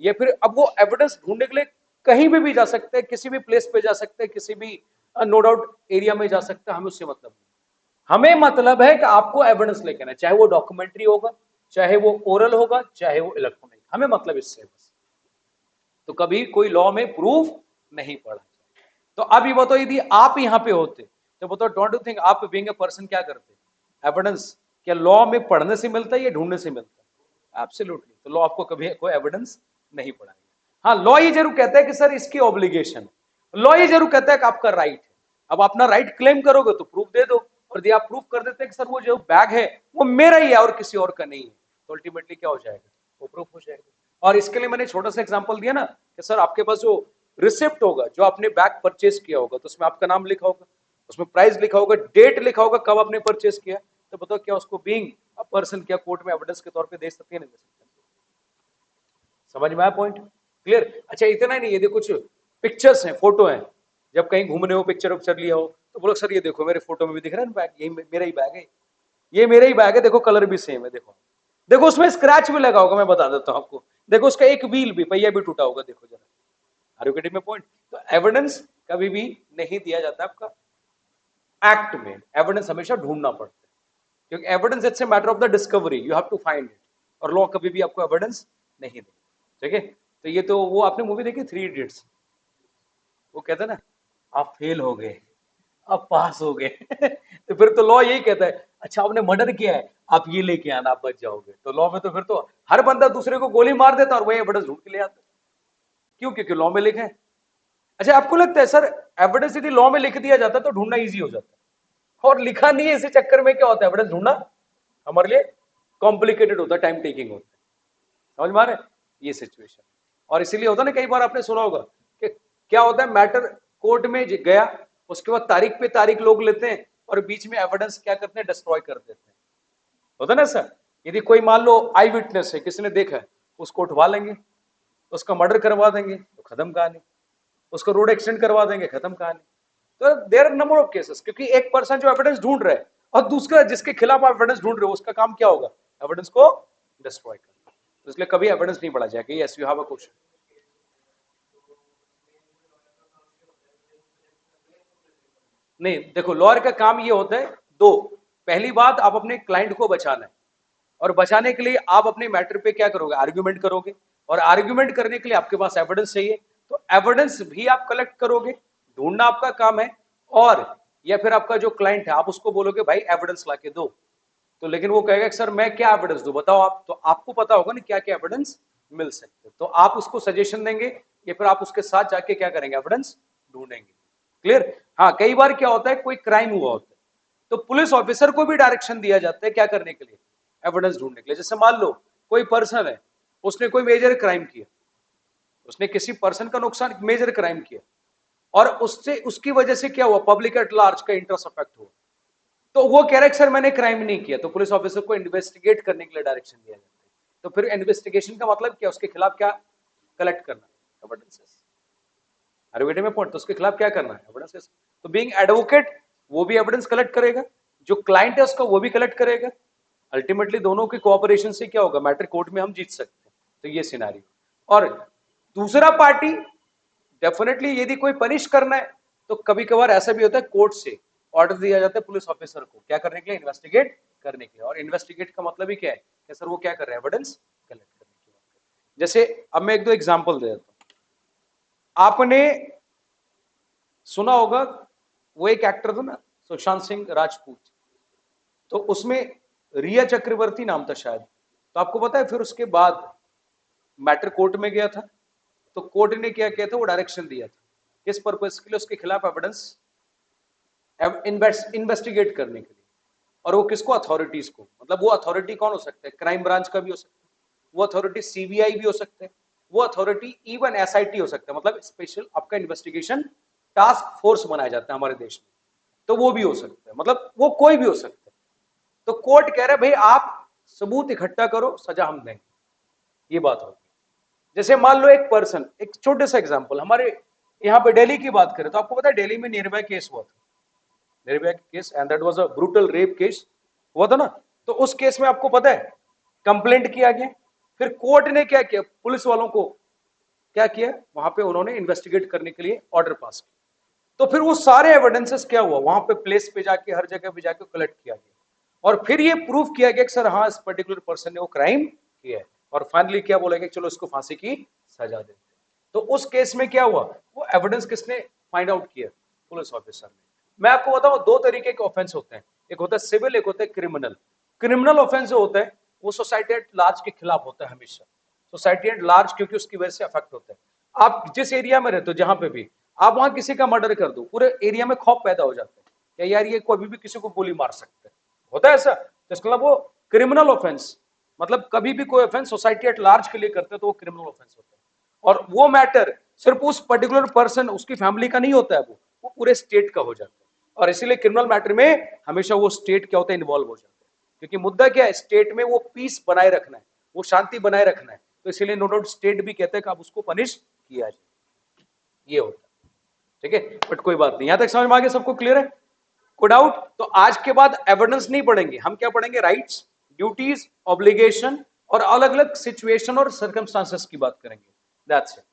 या फिर अब वो एविडेंस ढूंढने के लिए कहीं भी जा सकते हैं, किसी भी प्लेस पे जा सकते हैं, किसी भी नो डाउट एरिया में जा सकते हैं, हमें उससे मतलब नहीं। हमें मतलब है कि आपको एविडेंस लेके आना, चाहे वो डॉक्यूमेंट्री होगा, चाहे वो ओरल होगा, चाहे वो इलेक्ट्रॉनिक, हमें मतलब इससे बस। तो कभी कोई लॉ में प्रूफ नहीं पड़ा। तो अब ये बताओ यदि आप यहां पे होते तो बताओ, डोंट यू थिंक आप बीइंग अ पर्सन क्या करते? एविडेंस क्या लॉ में पढ़ने से मिलता है या ढूंढने से मिलता है? एब्सोल्युटली। तो लॉ आपको कभी कोई एविडेंस नहीं पढ़ाएंगे। हाँ, लॉ ये जरूर कहता है कि सर इसकी ऑब्लिगेशन, लॉ ये जरूर कहता है कि आपका राइट है। अब अपना राइट क्लेम करोगे तो प्रूफ दे दो, और यदि आप प्रूफ कर देते हैं कि सर वो जो बैग है वो मेरा ही है और किसी और का नहीं है, तो अल्टीमेटली क्या हो जाएगा, वो प्रूफ हो जाएगा। और इसके लिए मैंने छोटा सा एग्जांपल दिया ना कि सर आपके पास जो रिसिप्ट होगा, जो आपने बैग परचेज किया होगा, तो उसमें आपका नाम लिखा होगा, उसमें प्राइस लिखा होगा, डेट लिखा होगा कब आपने परचेज किया, तो बताओ क्या उसको बीइंग अ पर्सन क्या कोर्ट में एविडेंस के तौर पे दे सकते हैं, नहीं दे सकते? समझ में आया पॉइंट? क्लियर? अच्छा, इतना ही नहीं, यदि कुछ पिक्चर्स हैं, फोटो हैं, जब कहीं घूमने हो, पिक्चर उक्चर लिया हो, तो बोलो सर ये देखो मेरे फोटो में भी दिख रहा है बैग, ये मेरा ही बैग है, ये मेरा ही बैग है, देखो कलर भी सेम है, देखो देखो उसमें स्क्रैच भी लगा होगा, मैं बता देता हूं आपको, देखो उसका एक व्हील भी, पहिया भी टूटा होगा, देखो जरा। Are you getting my point? तो एविडेंस कभी भी नहीं दिया जाता आपका एक्ट में, एविडेंस हमेशा ढूंढना पड़ता है, क्योंकि evidence it's a matter of the discovery, you have to find it, और लॉ कभी भी आपको एविडेंस नहीं दे। ठीक है? तो ये तो वो आपने मूवी देखी 3 इडियट्स, वो कहता है ना आप फेल हो गए, आप पास हो गए तो फिर तो लॉ यही कहता है, अच्छा आपने मर्डर किया है, आप ये लेके आना, आप बच जाओगे। तो लॉ में तो फिर तो हर बंदा दूसरे को गोली मार देता और वही एविडेंस ढूंढ के ले आता। क्यों? क्योंकि लॉ में लिखा है। अच्छा, आपको लगता है सर एविडेंस यदि लॉ में लिख दिया जाता तो ढूंढना इजी हो जाता, और लिखा नहीं है, इसी चक्कर में क्या होता है, एविडेंस ढूंढना हमारे लिए कॉम्प्लिकेटेड होता है, टाइम टेकिंग होता है। समझ में आ रहा है ये सिचुएशन? और इसीलिए होता ना, कई बार आपने सुना होगा कि क्या होता है, मैटर कोर्ट में गया, उसके बाद तारीख पे तारीख लोग लेते हैं और बीच में एविडेंस क्या करते हैं, डिस्ट्रॉय कर देते हैं। होता ना सर? यदि कोई मान लो आई विटनेस है, किसी ने देखा है, उसको उठवा लेंगे, उसका मर्डर करवा देंगे, तो खत्म कहानी। उसको रोड एक्सीडेंट करवा देंगे, खत्म कहानी। तो there are number of cases, क्योंकि एक पर्सन जो एविडेंस ढूंढ रहा है और दूसरा जिसके खिलाफ आप एविडेंस ढूंढ रहे हो, उसका काम क्या होगा, एविडेंस को डिस्ट्रॉय करना। तो इसलिए कभी एविडेंस नहीं पढ़ा जाएगा। Yes, you have a question. नहीं, देखो लॉयर का काम ये होता है दो, पहली बात आप अपने क्लाइंट को बचाना है, और बचाने के लिए आप अपने मैटर पे क्या करोगे, आर्ग्यूमेंट करोगे, और आर्ग्यूमेंट करने के लिए आपके पास एविडेंस चाहिए, तो एविडेंस भी आप कलेक्ट करोगे, ढूंढना आपका काम है। और या फिर आपका जो क्लाइंट है, आप उसको बोलोगे भाई एविडेंस ला के दो, तो लेकिन वो कहेगा सर मैं क्या एविडेंस दूं, बताओ आप, तो आपको पता होगा ना क्या क्या एविडेंस मिल सकते, तो आप उसको सजेशन देंगे, या फिर आप उसके साथ जाके क्या करेंगे, एविडेंस ढूंढेंगे। क्लियर? हाँ, कई बार क्या होता है, कोई क्राइम हुआ होता है, तो पुलिस ऑफिसर को भी डायरेक्शन दिया जाता है क्या करने के लिए, एविडेंस ढूंढने के लिए। जैसे मान लो कोई पर्सन है, उसने कोई मेजर क्राइम किया, उसने किसी पर्सन का नुकसान, मेजर क्राइम किया, और उससे उसकी वजह से क्या हुआ, पब्लिक एट लार्ज का इंटरेस्ट अफेक्ट हुआ, तो वो कह रहा है सर मैंने क्राइम नहीं किया, तो पुलिस ऑफिसर को इन्वेस्टिगेट करने के लिए डायरेक्शन दिया जाता है। तो फिर इन्वेस्टिगेशन का मतलब क्या, उसके खिलाफ क्या कलेक्ट करना, एविडेंसेस। आर्ग्यूमेंट में पॉइंट, तो उसके खिलाफ क्या करना है, एविडेंसेस। तो बीइंग एडवोकेट वो भी एविडेंस कलेक्ट करेगा, जो क्लाइंट है उसका वो भी कलेक्ट करेगा, अल्टीमेटली दोनों के कोऑपरेशन से क्या होगा, मैटर कोर्ट में हम जीत सकते हैं। तो ये सिनेरियो। और दूसरा पार्टी डेफिनेटली यदि कोई पनिश करना है, तो कभी कभार ऐसा भी होता है, कोर्ट से ऑर्डर दिया जाता है पुलिस ऑफिसर को क्या करने के लिए, इन्वेस्टिगेट करने के लिए। और इन्वेस्टिगेट का मतलब ही क्या है कि सर वो क्या कर रहे हैं, एविडेंस कलेक्ट करने की बात कर रहे हैं। जैसे अब मैं एक दो एग्जांपल दे देता हूं, आपने सुना होगा वो एक एक्टर था ना, सुशांत सिंह राजपूत, तो उसमें रिया चक्रवर्ती नाम था शायद। तो आपको पता है फिर उसके बाद मैटर कोर्ट में गया था, तो कोर्ट ने क्या किया था, वो डायरेक्शन दिया था किस पर्पस के लिए, उसके खिलाफ एविडेंस इन्वेस्टिगेट करने के लिए। और वो किसको, अथॉरिटीज को, मतलब वो अथॉरिटी कौन हो सकता है, क्राइम ब्रांच का भी हो सकता है, वो अथॉरिटी सीबीआई भी हो सकते हैं, वो अथॉरिटी इवन एसआईटी हो सकता है, मतलब स्पेशल आपका इन्वेस्टिगेशन टास्क फोर्स बनाया जाता है हमारे देश में, तो वो भी हो सकता है, मतलब वो कोई भी हो सकता है। तो कोर्ट कह रहा है भाई आप सबूत इकट्ठा करो, सजा हम देंगे, ये बात होगी। जैसे मान लो एक पर्सन, एक छोटे सा एग्जांपल, हमारे यहाँ पे दिल्ली की बात करें तो आपको पता है दिल्ली में निर्भया केस हुआ था, Nirbhaya case, and that was a brutal rape case हुआ था ना। तो उस केस में आपको पता है कंप्लेंट किया गया, फिर कोर्ट ने क्या किया, पुलिस वालों को क्या किया, वहां पे उन्होंने इन्वेस्टिगेट करने के लिए ऑर्डर पास किया। तो फिर वो सारे एविडेंसेस क्या हुआ, वहां पे प्लेस पे जाके हर जगह पे जाके कलेक्ट किया गया, और फिर ये प्रूव किया गया कि सर हाँ इस पर्टिकुलर पर्सन ने वो क्राइम किया है, और फाइनली क्या बोला गया, चलो इसको फांसी की सजा देते। तो उस केस में क्या हुआ, वो एविडेंस किसने फाइंड आउट किया, पुलिस ऑफिसर ने। मैं आपको बताऊं दो तरीके के ऑफेंस होते हैं, एक होता है सिविल, एक होता है क्रिमिनल। क्रिमिनल ऑफेंस जो होता है वो सोसाइटी एट लार्ज के खिलाफ होता है हमेशा, सोसाइटी एट लार्ज, क्योंकि उसकी वजह से अफेक्ट होता है। आप जिस एरिया में रहते हो, जहां पे भी आप वहां किसी का मर्डर कर दो, पूरे एरिया में खौफ पैदा हो जाता है कि यार ये कभी भी किसी को गोली मार सकते हैं, होता है ऐसा। तो इसका मतलब वो क्रिमिनल ऑफेंस, मतलब कभी भी कोई ऑफेंस सोसाइटी एट लार्ज के लिए करते हैं तो वो क्रिमिनल ऑफेंस होता है। और वो मैटर सिर्फ उस पर्टिकुलर पर्सन, उसकी फैमिली का नहीं होता है, वो पूरे स्टेट का हो जाता है। और इसीलिए क्रिमिनल मैटर में हमेशा वो स्टेट क्या होता है, इन्वॉल्व हो जाता है, क्योंकि मुद्दा क्या है, स्टेट में वो पीस बनाए रखना है, वो शांति बनाए रखना है। तो इसीलिए नो डाउट स्टेट भी कहते हैं कि आप उसको पनिश किया जाए, ये होता है। ठीक है, बट कोई बात नहीं, यहां तक समझ में आ गया, सबको क्लियर है? कोई डाउट? तो आज के बाद एविडेंस नहीं पढ़ेंगे, हम क्या पढ़ेंगे, राइट्स, ड्यूटीज, ऑब्लिगेशन और अलग अलग सिचुएशन और सर्कमस्टांसेस की बात करेंगे। That's it.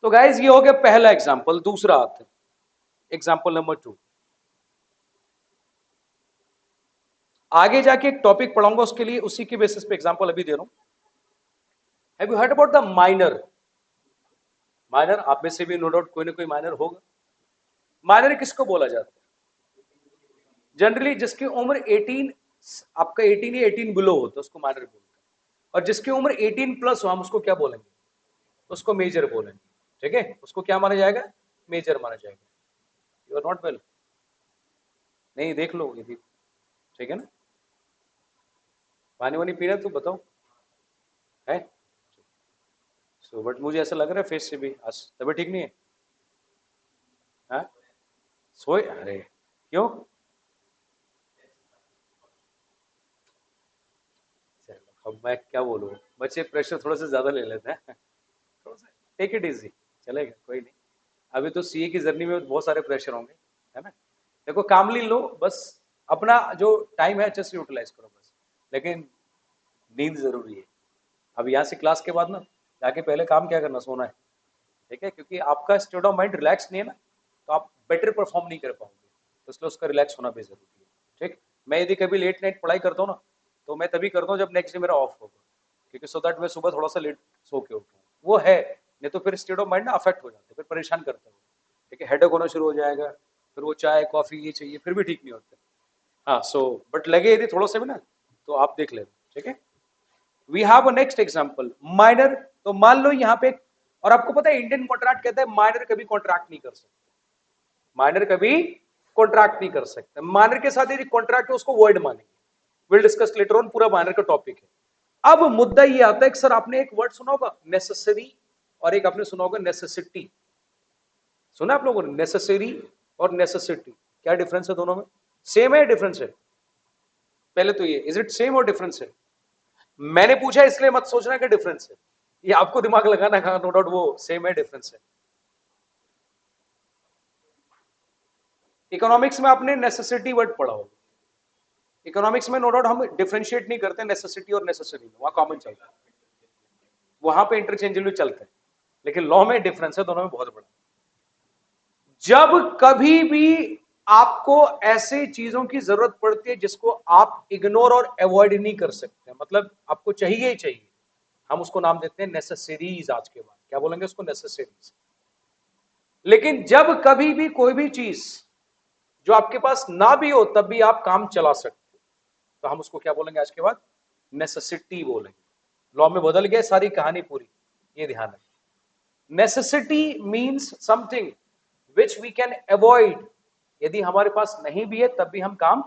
तो गाइज ये हो गया पहला एग्जांपल। दूसरा आते हैं, एग्जांपल नंबर 2। आगे जाके एक टॉपिक पढ़ाऊंगा, उसके लिए उसी के बेसिस पे एग्जांपल अभी दे रहा हूं। Have you heard about the minor? Minor, आप में से भी नो डाउट कोई ना कोई माइनर होगा। माइनर किसको बोला जाता है? जनरली जिसकी उम्र 18, आपका 18 या 18 बिलो हो तो उसको माइनर बोलते हैं, और जिसकी उम्र 18 प्लस हो हम उसको क्या बोलेंगे, उसको मेजर बोलेंगे। ठीक है, उसको क्या माना जाएगा, मेजर माना जाएगा। यू आर नॉट वेल, नहीं देख लो ये भी, ठीक है ना? पानी वानी पीना तो बताओ, है? सो बट मुझे ऐसा लग रहा है फेस से भी आज तबीयत ठीक नहीं है। हाँ, सोए? अरे क्यों? चलो अब मैं क्या बोलूँ, बच्चे प्रेशर थोड़ा सा ज्यादा ले लेते हैं, थोड़ा सा टेक इट इजी, चलेगा, कोई नहीं। अभी तो सीए की जर्नी में बहुत सारे प्रेशर होंगे, है ना? देखो कामली लो, बस अपना जो टाइम है अच्छे से यूटिलाइज करो बस, लेकिन नींद जरूरी है। अब यहाँ से क्लास के बाद ना जाके पहले काम क्या करना, सोना है। ठीक है, क्योंकि आपका स्टेट ऑफ माइंड रिलैक्स नहीं है ना, तो आप बेटर परफॉर्म नहीं कर पाओगे, तो इसलिए उसका रिलैक्स होना भी जरूरी है। ठीक, मैं यदि कभी लेट नाइट पढ़ाई करता हूँ ना, तो मैं तभी करता हूँ जब नेक्स्ट डे मेरा ऑफ होगा, क्योंकि सो दैट मैं सुबह थोड़ा सा लेट सो के उठूँ, वो है। नहीं तो फिर स्टेट ऑफ माइंड ना अफेक्ट हो जाता है, फिर परेशान करता है। ठीक है, हेडेक होना शुरू हो जाएगा, फिर वो चाय कॉफी ये चाहिए, फिर भी ठीक नहीं होता। हाँ, सो बट लगे यदि थोड़ा सा भी ना, तो आप देख लेना। ठीक है, we have a next example, minor. तो मान लो यहाँ पे, और आपको पता है इंडियन कॉन्ट्रैक्ट कहता है माइनर कभी कॉन्ट्रैक्ट नहीं कर सकते, माइनर कभी कॉन्ट्रैक्ट नहीं कर सकते। माइनर के साथ यदि कॉन्ट्रैक्ट है उसको वॉइड मानेंगे। विल डिस्कस लेटर ऑन, पूरा माइनर का टॉपिक है। अब मुद्दा ये आता है कि सर आपने एक वर्ड सुना होगा नेसेसरी, और एक आपने सुना होगा नेसेसिटी। सुना आप लोगों ने नेसेसरी और नेसेसिटी? क्या डिफरेंस है दोनों में? सेम है, डिफरेंस है? पहले तो ये, इज इट सेम और डिफरेंस है? मैंने पूछा इसलिए मत सोचना कि डिफरेंस है, ये आपको दिमाग लगाना है, नो डाउट वो सेम है, डिफरेंस है। इकोनॉमिक्स में आपने नेसेसिटी वर्ड पढ़ा होगा। इकोनॉमिक्स में नो डाउट हम डिफरेंशिएट नहीं करते नेसेसिटी और नेसेसरी में, वहां कॉमन चलता है, वहां पे इंटरचेंजेबल चलते हैं, लेकिन लॉ में डिफरेंस है दोनों में बहुत बड़ा। जब कभी भी आपको ऐसे चीजों की जरूरत पड़ती है जिसको आप इग्नोर और अवॉइड नहीं कर सकते, मतलब आपको चाहिए ही चाहिए, हम उसको नाम देते हैं नेसेसरीज। आज के बाद क्या बोलेंगे उसको, नेसेसरीज। लेकिन जब कभी भी कोई भी चीज जो आपके पास ना भी हो तब भी आप काम चला सकते हो, तो हम उसको क्या बोलेंगे आज के बाद, नेसेसिटी बोलेंगे। लॉ में बदल गया सारी कहानी पूरी, ये ध्यान रखें। Necessity means something which we can avoid, यदि हमारे पास नहीं भी है तब भी हम काम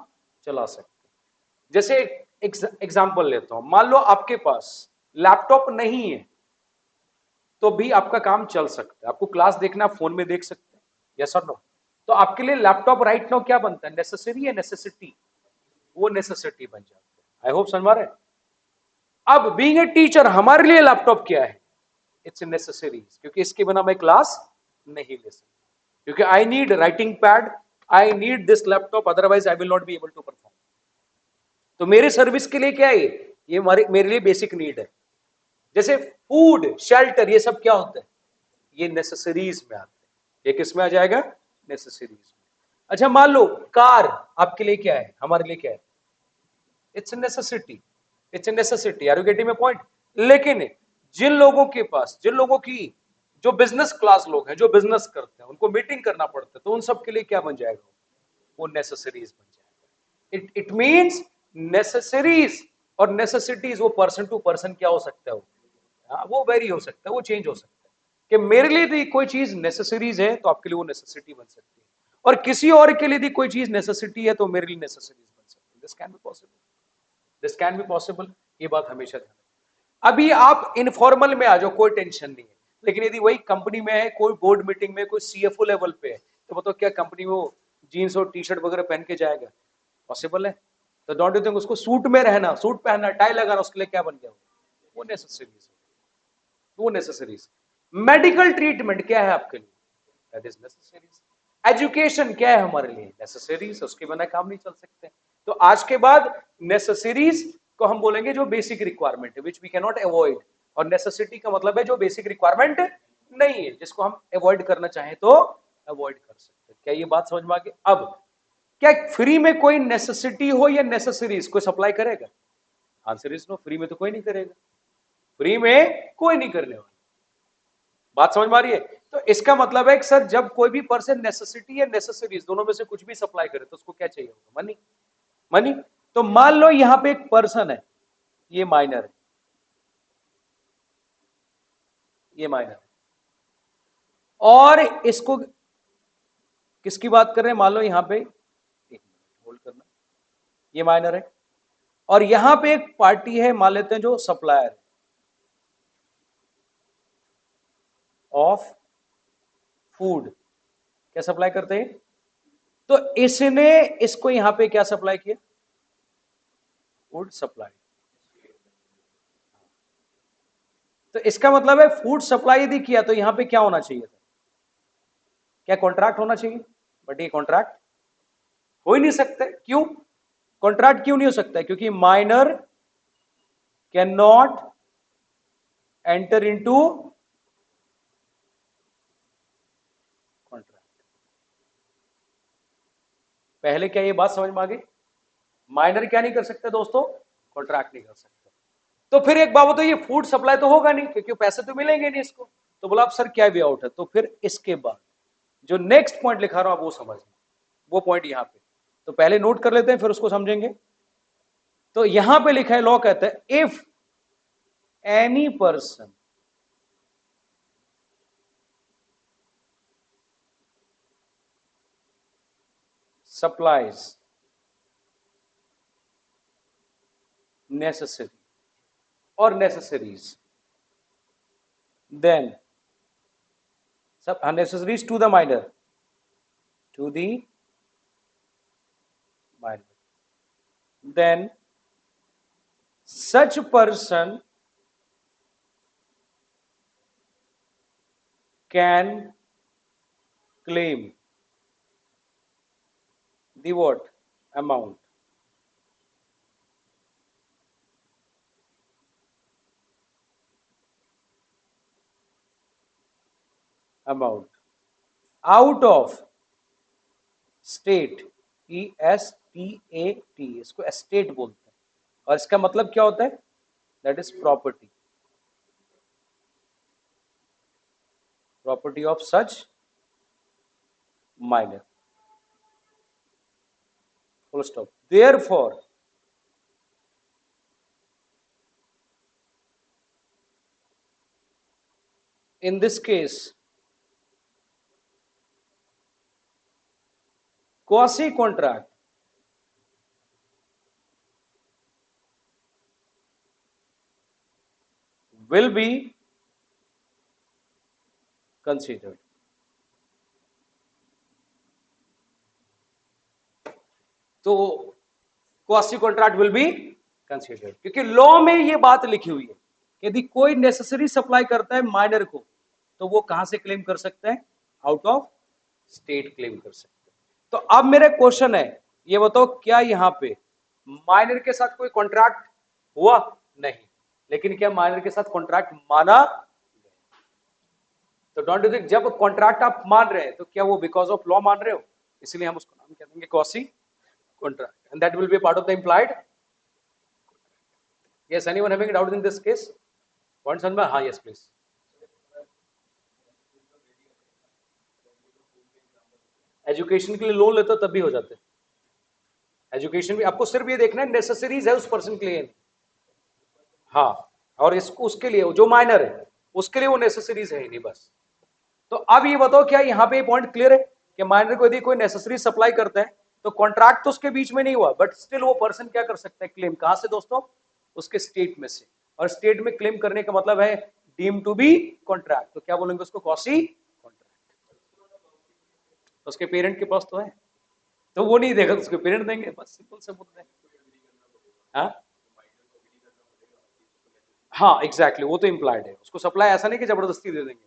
चला सकते हैं। जैसे एग्जांपल लेता हूं, मान लो आपके पास लैपटॉप नहीं है तो भी आपका काम चल सकता है, आपको क्लास देखना फोन में देख सकते हैं, यस और नो? तो आपके लिए लैपटॉप राइट नाउ क्या बनता है, नेसेसरी या नेसेसिटी? वो नेसेसिटी बन जाता है। आई होप समझ में आ रहा है। अब बीइंग ए टीचर हमारे लिए लैपटॉप क्या है, इट्स नेसेसरी, क्योंकि इसके बिना मैं क्लास नहीं ले सकता, क्योंकि I need writing pad, I need this laptop, otherwise I will not be able to perform. तो मेरे सर्विस के लिए क्या है, ये मेरे लिए बेसिक नीड है। जैसे फूड, शेल्टर, ये सब क्या होता है, ये नेसेसरीज में आते हैं। ये किस में आ जाएगा, नेसेसरीज में। अच्छा मान लो कार आपके लिए क्या है, हमारे लिए क्या है, it's necessity, it's necessity. Are you getting my point? लेकिन जिन लोगों के पास, जिन लोगों की, जो बिजनेस क्लास लोग हैं, जो बिजनेस करते हैं, उनको मीटिंग करना पड़ता है, तो उन सब के लिए क्या बन जाएगा, वो नेसेसरीज बन जाएगा। इट मींस नेसेसरीज और नेसेसिटीज वो पर्सन टू पर्सन क्या हो सकता है, वो वो वेरी हो सकता है, वो चेंज हो सकता है कि मेरे लिए यदि कोई चीज नेसेसरीज है तो आपके लिए वो नेसेसिटी बन सकती है, और किसी और के लिए यदि कोई चीज नेसेसिटी है तो मेरे लिए नेसेसरीज बन सकती है। This can be possible, this can be possible, ये बात हमेशा ध्यान रखें। अभी आप इनफॉर्मल में आ जाओ, कोई टेंशन नहीं है, लेकिन यदि वही कंपनी में है, कोई बोर्ड मीटिंग में, कोई सीएफओ लेवल पे है, तो बताओ क्या कंपनी में वो जीन्स और टी शर्ट वगैरह पहन के जाएगा? पॉसिबल है? तो डोंट यू थिंक उसको सूट में रहना, सूट पहनना, टाई लगाना उसके लिए क्या बन गया? वो नेसेसरीज है, वो नेसेसरीज। मेडिकल ट्रीटमेंट क्या है आपके लिए? That is necessaries. एजुकेशन क्या है हमारे लिए? नेसेसरीज, उसके बिना काम नहीं चल सकते। तो आज के बाद नेसेसरीज को हम बोलेंगे जो बेसिक रिक्वायरमेंट है, which we can not avoid, और नेसेसिटी का मतलब है जो बेसिक रिक्वायरमेंट नहीं है, जिसको हम अवॉइड करना चाहें तो अवॉइड कर सकते हैं। क्या ये बात समझ में आ गई? अब क्या फ्री में कोई नेसेसिटी हो या नेसेसरीज कोई सप्लाई करेगा? आंसर इज नो, फ्री में तो कोई नहीं करेगा, फ्री में कोई नहीं करने वाला। बात समझ में आ रही है? तो इसका मतलब है कि सर जब कोई भी पर्सन नेसेसिटी या नेसेसरीज दोनों में से कुछ भी सप्लाई करे तो उसको क्या चाहिए होगा? Money, money. तो मान लो यहां पे एक पर्सन है, ये माइनर है, ये माइनर है, और इसको किसकी बात कर रहे हैं? मान लो यहां पे, एक मिनट होल्ड करना, ये माइनर है, और यहां पे एक पार्टी है, मान लेते हैं जो सप्लायर ऑफ फूड, क्या सप्लाई करते हैं? तो इसने इसको यहां पे क्या सप्लाई किया? Food supply. तो इसका मतलब है फूड सप्लाई यदि किया तो यहां पे क्या होना चाहिए था? क्या कॉन्ट्रैक्ट होना चाहिए? बट ये कॉन्ट्रैक्ट हो ही नहीं सकता। क्यों कॉन्ट्रैक्ट क्यों नहीं हो सकता? क्योंकि minor can not enter into contract. पहले क्या ये बात समझ में आ गई? माइनर क्या नहीं कर सकते दोस्तों? कॉन्ट्रैक्ट नहीं कर सकते। तो फिर एक बात बताइए, ये फूड सप्लाई तो होगा नहीं क्योंकि पैसे तो मिलेंगे नहीं इसको। तो बोला आप सर क्या वे आउट है? तो फिर इसके बाद जो नेक्स्ट पॉइंट लिखा रहा हूं आप वो समझिए, वो पॉइंट यहां पे तो पहले नोट कर लेते हैं फिर उसको समझेंगे। तो यहां पे लिखा है, लॉ कहता है if any person supplies necessary or necessaries, then necessaries to the minor, to the minor, then such person can claim the what? Amount out of state, ESTAT, इसको एस्टेट बोलते हैं, और इसका मतलब क्या होता है? That is property, property of such minor, full stop. Therefore in this case quasi contract will be considered। तो quasi contract will be considered, क्योंकि लॉ में ये बात लिखी हुई है कि यदि कोई नेसेसरी सप्लाई करता है माइनर को तो वो कहां से क्लेम कर सकते हैं? आउट ऑफ स्टेट क्लेम कर सकते हैं। तो अब मेरा क्वेश्चन है, ये बताओ क्या यहां पे माइनर के साथ कोई कॉन्ट्रैक्ट हुआ? नहीं, लेकिन क्या माइनर के साथ कॉन्ट्रैक्ट माना? तो डोंट यू थिंक जब कॉन्ट्रैक्ट आप मान रहे हैं तो क्या वो बिकॉज ऑफ लॉ मान रहे हो? इसलिए हम उसको नाम कह देंगे quasi contract, and that will be a part of the implied। Yes, anyone having a doubt in this case? Point समझ में? हाँ, yes please। एजुकेशन के लिए लोन लेते हो तब भी हो जाते हैं। एजुकेशन भी आपको सिर्फ ये देखना है नेसेसरीज है उस पर्सन के लिए। हाँ, और इसको उसके लिए जो माइनर है उसके लिए वो नेसेसरीज है ही नहीं बस। तो अब ये बताओ क्या यहाँ पे पॉइंट क्लियर है कि माइनर को यदि कोई नेसेसरी सप्लाई करता है तो कॉन्ट्रैक्ट तो उसके बीच में नहीं हुआ, बट स्टिल वो पर्सन क्या कर सकता है, क्लेम। कहां से दोस्तों? उसके स्टेट में से। और स्टेट में क्लेम करने का मतलब है डीम टू बी कॉन्ट्रैक्ट, तो क्या बोलेंगे उसको? Quasi contract. तो उसके पेरेंट के पास तो है, तो वो नहीं देगा तो उसके पेरेंट देंगे, बस सिंपल से मुद्दा है। हाँ हाँ एग्जैक्टली, वो तो इम्प्लाइड है। उसको सप्लाई ऐसा नहीं कि जबरदस्ती दे देंगे,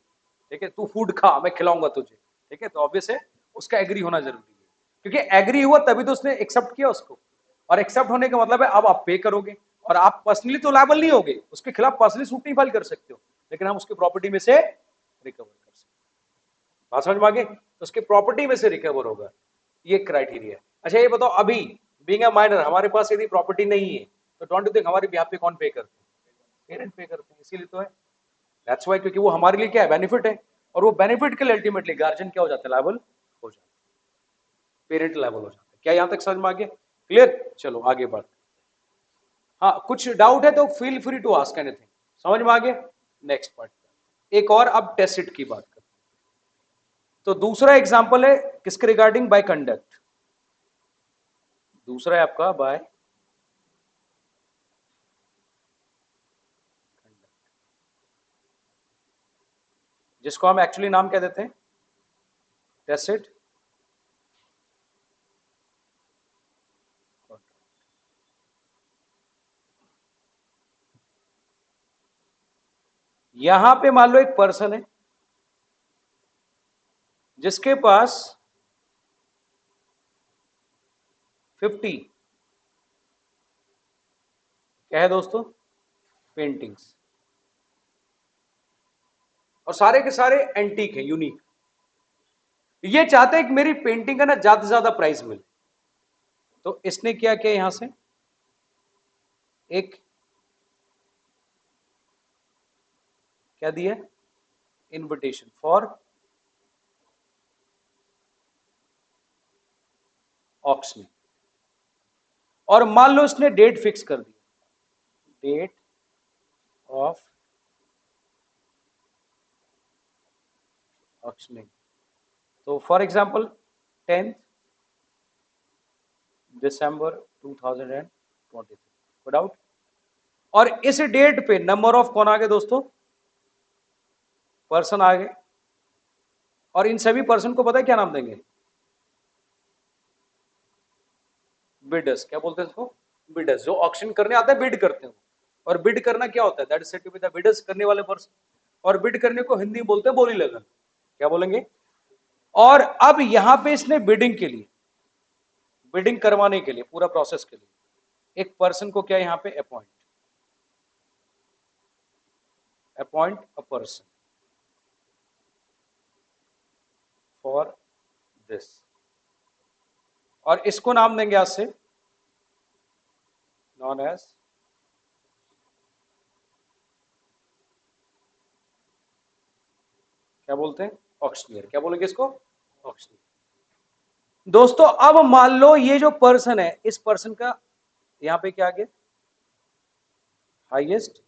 ठीक है, तू फूड खा मैं खिलाऊंगा तुझे, ठीक है, तो ऑब्वियस है उसका एग्री होना जरूरी है, क्योंकि एग्री हुआ तभी तो उसने एक्सेप्ट किया उसको। और एक्सेप्ट होने का मतलब है अब आप पे करोगे, और आप पर्सनली तो लायबल नहीं होगे, उसके खिलाफ पर्सनली सूट नहीं फाइल कर सकते हो, लेकिन हम उसकी प्रॉपर्टी में से रिकवर कर सकते हैं। बात समझ में आ गई? तो उसके प्रॉपर्टी में से रिकवर होगा, ये क्राइटेरिया। अच्छा ये बताओ, अभी बीइंग अ माइनर हमारे पास यदि प्रॉपर्टी नहीं है तो डोंट यू थिंक हमारे बिहाफ पे कौन पे करते हैं? पेरेंट पे करते हैं, इसीलिए तो है। दैट्स वाई, क्योंकि वो हमारे लिए क्या है, बेनिफिट है, और वो बेनिफिट के लिए अल्टीमेटली गार्जियन क्या हो जाता है, लायबल हो जाता है, पेरेंट लायबल हो जाता है। क्या यहां तक समझ में आ गया? क्लियर? चलो आगे बढ़। हाँ कुछ डाउट है तो feel free to ask anything. समझ में आ गया? नेक्स्ट पार्ट, एक और अब टेसिट की बात करते हैं। तो दूसरा एग्जांपल है किसके रिगार्डिंग? By conduct. दूसरा है आपका बाय कंडक्ट, जिसको हम एक्चुअली नाम क्या देते हैं? टेसिट यहां पे मान लो एक पर्सन है जिसके पास 50 क्या है दोस्तों? पेंटिंग्स, और सारे के सारे एंटीक है, यूनिक। ये चाहते हैं कि मेरी पेंटिंग का ना ज्यादा से ज्यादा प्राइस मिले, तो इसने क्या किया, यहां से एक क्या दिया, इनविटेशन फॉर ऑक्शनिंग। और मान लो इसने डेट फिक्स कर दी, डेट ऑफ ऑक्शनिंग, तो for example 10 December 2023, good out. और इस डेट पे नंबर ऑफ कौन आ गए दोस्तों? पर्सन आ गए। और इन सभी पर्सन को पता है क्या नाम देंगे? बिडर्स। क्या बोलते हैं इसको? बिडर्स। जो ऑक्शन करने आता है, बिड करते हैं। और बिड करना क्या होता है? That is said to be the bidders, करने वाले पर्सन। और बिड करने को हिंदी में बोलते हैं बोली लगन। क्या बोलेंगे? और अब यहां पे इसने बिडिंग के लिए, बिडिंग करवाने के लिए, पूरा प्रोसेस के लिए एक पर्सन को क्या यहां पे appoint, appoint a person for this, और इसको नाम देंगे आज से नॉन एज, क्या बोलते हैं? ऑक्शनियर। क्या बोलेंगे इसको? ऑक्शनियर। दोस्तों अब मान लो ये जो पर्सन है, इस पर्सन का यहां पे क्या आ गया? Highest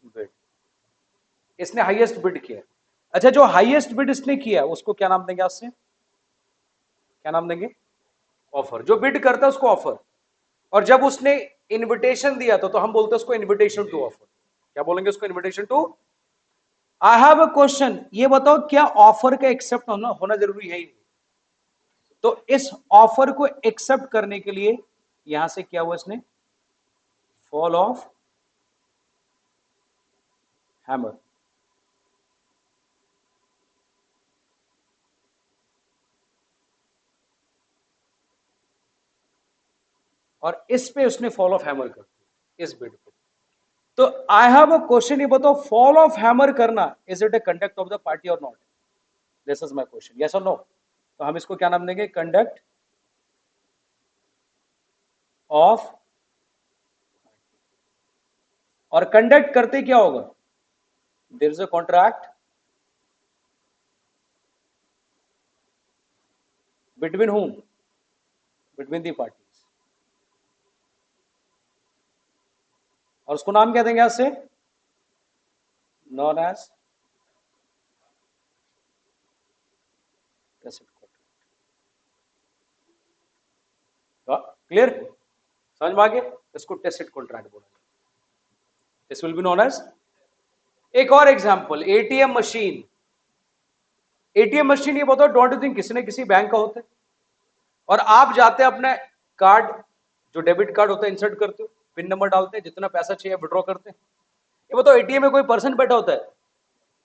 bid. इसने हाईएस्ट बिड किया। अच्छा, जो हाईएस्ट बिड इसने किया उसको क्या नाम देंगे आज से? क्या नाम देंगे? ऑफर। जो बिड करता है उसको ऑफर। और जब उसने इनविटेशन दिया तो हम बोलते हैं उसको इनविटेशन टू ऑफर। क्या बोलेंगे उसको? Invitation to. I have a question, ये बताओ क्या ऑफर का एक्सेप्ट होना जरूरी है ही नहीं? तो इस ऑफर को एक्सेप्ट करने के लिए यहां से क्या हुआ, इसने फॉल ऑफ हैमर। और इस पे उसने फॉल ऑफ हैमर कर दिया, इस बिड पे। तो आई हैव अ क्वेश्चन, ये बताओ फॉल ऑफ हैमर करना is it a conduct of the party और not? This is my question, yes और नो? तो हम इसको क्या नाम देंगे? Conduct of. और कंडक्ट करते क्या होगा? There is a contract between whom? Between the parties. और उसको नाम क्या देंगे आज से? known as tacit contract. Clear? समझ में आ गया? इसको टेसिट कॉन्ट्रैक्ट बोला जाता है. This will be known as. एक और एग्जांपल, एटीएम मशीन. एटीएम मशीन ये बताओ, डोंट यू थिंक किसी न किसी बैंक का होता है? और आप जाते हैं अपने कार्ड, जो डेबिट कार्ड होता है, इंसर्ट करते हो, पिन नंबर डालते हैं, जितना पैसा चाहिए विड्रॉ करते हैं. ये बताओ एटीएम में कोई पर्सन बैठा होता है,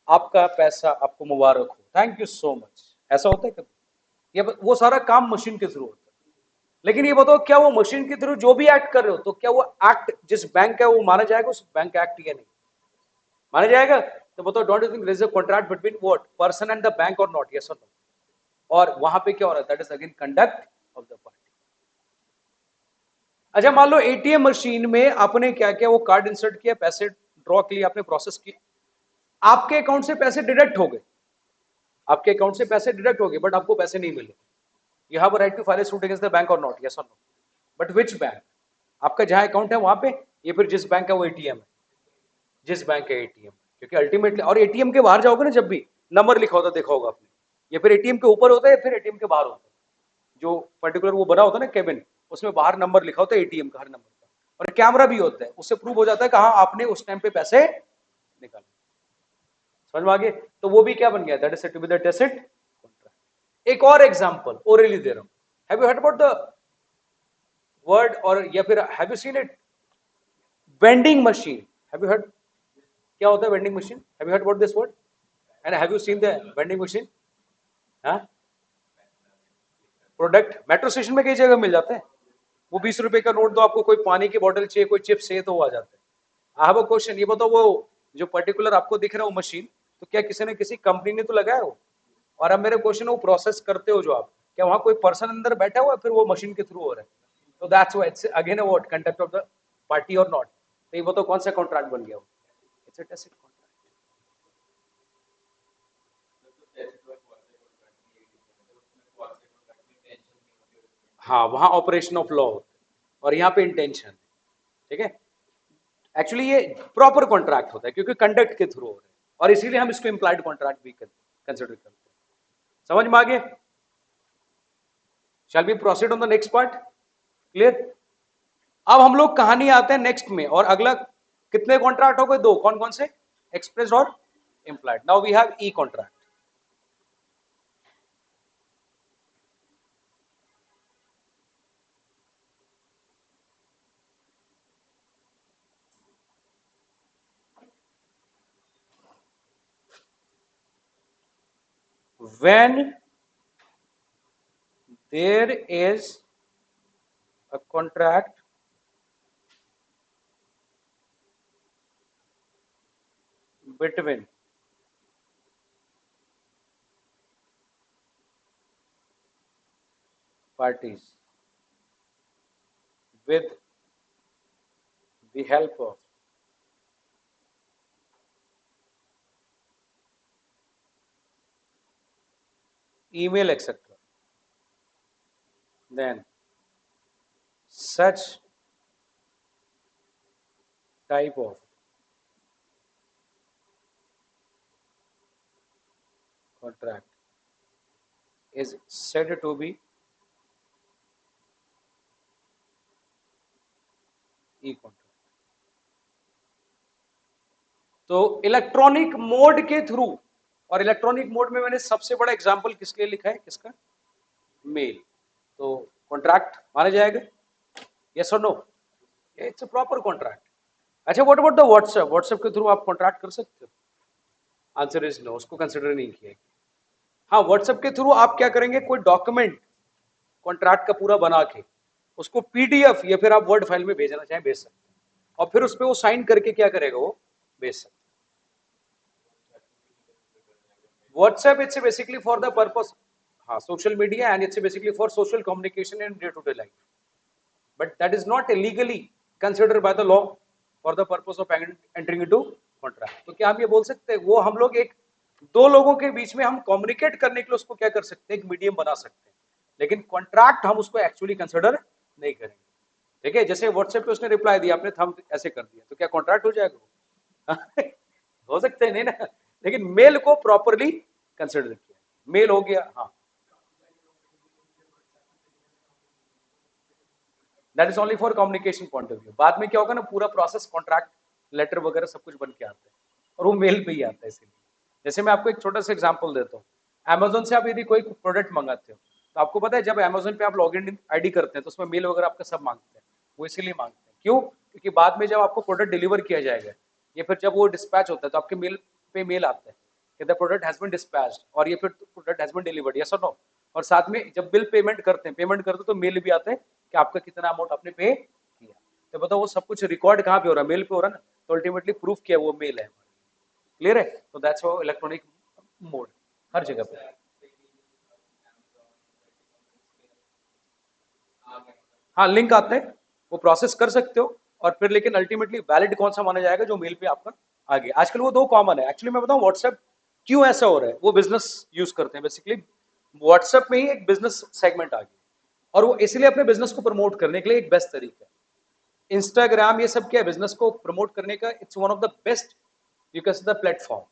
आपका पैसा आपको मुबारक हो, थैंक यू सो मच, ऐसा होता है कभी? ये वो सारा काम मशीन के थ्रू होता है. लेकिन ये बताओ, क्या वो मशीन के थ्रू जो भी एक्ट कर रहे हो, तो क्या वो एक्ट जिस बैंक का है वो माना जाएगा उस बैंक का एक्ट या नहीं माना जाएगा? तो बताओ, don't you think there is a contract between what person and the bank और नॉट? यस और नो? और वहां पे क्या हो रहा है? That is again conduct of the party. अच्छा, मान लो एटीएम मशीन में आपने क्या किया, वो कार्ड इंसर्ट किया, पैसे ड्रॉ के लिए आपने प्रोसेस किया, आपके अकाउंट से पैसे डिडक्ट हो गए, आपके अकाउंट से पैसे डिडक्ट हो गए, बट आपको पैसे नहीं मिले. You have a right to file a suit against the bank और नॉट? यस और नो? But which bank? आपका जहां अकाउंट है वहां पे, ये फिर जिस बैंक का वो एटीएम है, जिस बैंक का एटीएम, क्योंकि अल्टीमेटली, और एटीएम के बाहर जाओगे ना, जब भी नंबर लिखा होता देखा होगा आपने, ये फिर एटीएम के ऊपर होता है, फिर एटीएम के बाहर होता है, जो पर्टिकुलर वो बना होता है ना केबिन, उसमें बाहर नंबर लिखा होता है एटीएम का, हर नंबर का, और कैमरा भी होता है, उससे प्रूव हो जाता है कहां आपने उस टाइम पे पैसे निकाले. समझ में आ गए? तो वो भी क्या बन गया? That is said to be the tacit contract. एक और एग्जांपल ओरली दे रहा हूं. Have you heard about the word, और या फिर have you seen it, vending machine? Have you heard? क्या होता है vending machine? Have you heard about this word and have you seen the vending machine? हाँ, प्रोडक्ट मेट्रो स्टेशन में कई जगह मिल जाते हैं. वो 20 रुपए का नोट दो, आपको कोई पानी की बोतल चाहिए, कोई चिप्स चाहिए, तो वो आ जाते हैं. आई हैव अ क्वेश्चन, ये बताओ, वो जो पर्टिकुलर आपको दिख रहा है वो मशीन, तो क्या किसी ने किसी कंपनी ने तो लगाया हो? और अब मेरे क्वेश्चन, वो प्रोसेस करते हो जो आप, क्या वहां कोई पर्सन अंदर बैठा हुआ है, फिर वो मशीन के थ्रू हो रहा है? तो that's why it's again a what conduct of the party और नॉट. तो ये बताओ कौन सा कॉन्ट्रैक्ट बन गया? It's a tacit contract. हाँ, वहां ऑपरेशन ऑफ लॉ होता है और यहाँ पे इंटेंशन. ठीक है, एक्चुअली ये प्रॉपर कॉन्ट्रैक्ट होता है क्योंकि कंडक्ट के थ्रू हो रहा है, और इसीलिए हम इसको इम्प्लाइड कॉन्ट्रैक्ट भी कंसिडर करते हैं. समझ में आ गए? Shall be proceed on the next part? Clear? अब हम लोग कहानी आते हैं नेक्स्ट में, और अगला कितने कॉन्ट्रैक्ट हो गए? दो. कौन कौन से? एक्सप्रेस और implied. Now we have e contract. When there is a contract between parties with the help of email, etc., then such type of contract is said to be e-contract. तो electronic mode के through, और electronic mode में मैंने सबसे बड़ा example किसके लिए लिखा है? किसका? मेल. तो कॉन्ट्रैक्ट माना जाएगा? यस और no? It's a proper contract. अच्छा, what about the WhatsApp? WhatsApp के थ्रू आप कॉन्ट्रैक्ट कर सकते हो? आंसर इज नो, उसको कंसिडर नहीं किया. हाँ, व्हाट्सएप के थ्रू आप क्या करेंगे? कोई डॉक्यूमेंट कॉन्ट्रैक्ट का पूरा बना के उसको पीडीएफ या फिर आप वर्ड फाइल में भेजना चाहें भेज सकते हैं, और फिर उस पर वो साइन करके क्या करेगा? वो भेज सकते. WhatsApp it's basically for the purpose, हाँ, social media, and it's basically for social communication in day to day life, but that is not illegally considered by the law for the purpose of entering into contract. तो क्या हम ये बोल सकते हैं वो हम लोग एक दो लोगों के बीच में हम कम्युनिकेट करने के लिए उसको क्या कर सकते हैं? एक मीडियम बना सकते हैं, लेकिन कॉन्ट्रैक्ट हम उसको एक्चुअली कंसिडर नहीं करेंगे. ठीक है, जैसे व्हाट्सएप पे उसने रिप्लाई दिया, आपने थंब ऐसे कर दिया, तो क्या कॉन्ट्रैक्ट हो जाएगा? हो सकते हैं नहीं ना, लेकिन मेल को प्रॉपरली कंसिडर किया। मेल हो गया, हाँ, that is only for communication point of view. बाद में क्या होगा ना, पूरा प्रोसेस कॉन्ट्रैक्ट लेटर वगैरह सब कुछ बन के आता है, और वो मेल पे ही आता है। इसीलिए जैसे मैं आपको एक छोटा सा एग्जांपल देता हूँ, अमेजोन से आप यदि कोई प्रोडक्ट मंगाते हो, तो आपको पता है जब अमेजोन पे आप लॉग इन आईडी करते हैं तो उसमें मेल वगैरह आपका सब मांगते हैं। वो इसीलिए मांगते हैं, क्यों? क्योंकि बाद में जब आपको प्रोडक्ट डिलीवर किया जाएगा, या फिर जब वो डिस्पैच होता है, तो आपके मेल पे मेल आता है कि the product has been dispatched, और ये फिर product has been delivered, yes और नो। और साथ में जब बिल पेमेंट करते हैं तो मेल भी आता है कि आपका कितना अमाउंट आपने पे किया। तो बताओ वो सब कुछ रिकॉर्ड कहाँ पे हो रहा है? मेल पे हो रहा है ना। तो अल्टीमेटली प्रूफ किया वो मेल है। क्लियर है? तो दैट्स हाउ इलेक्ट्रॉनिक मोड हर जगह पे। हाँ, लिंक आता है, वो प्रोसेस कर सकते हो, और फिर लेकिन अल्टीमेटली वैलिड कौन सा माना जाएगा? जो मेल पे आपका आ गया। आजकल वो दो कॉमन है। एक्चुअली मैं बताऊं व्हाट्सएप क्यों ऐसा हो रहा है, वो बिजनेस यूज करते हैं बेसिकली। व्हाट्सएप में ही एक बिजनेस सेगमेंट आ गया, और वो इसलिए अपने बिजनेस को प्रमोट करने के लिए एक बेस्ट तरीका है। इंस्टाग्राम ये सब क्या है, बिजनेस को प्रमोट करने का it's one of the best you can say the platform.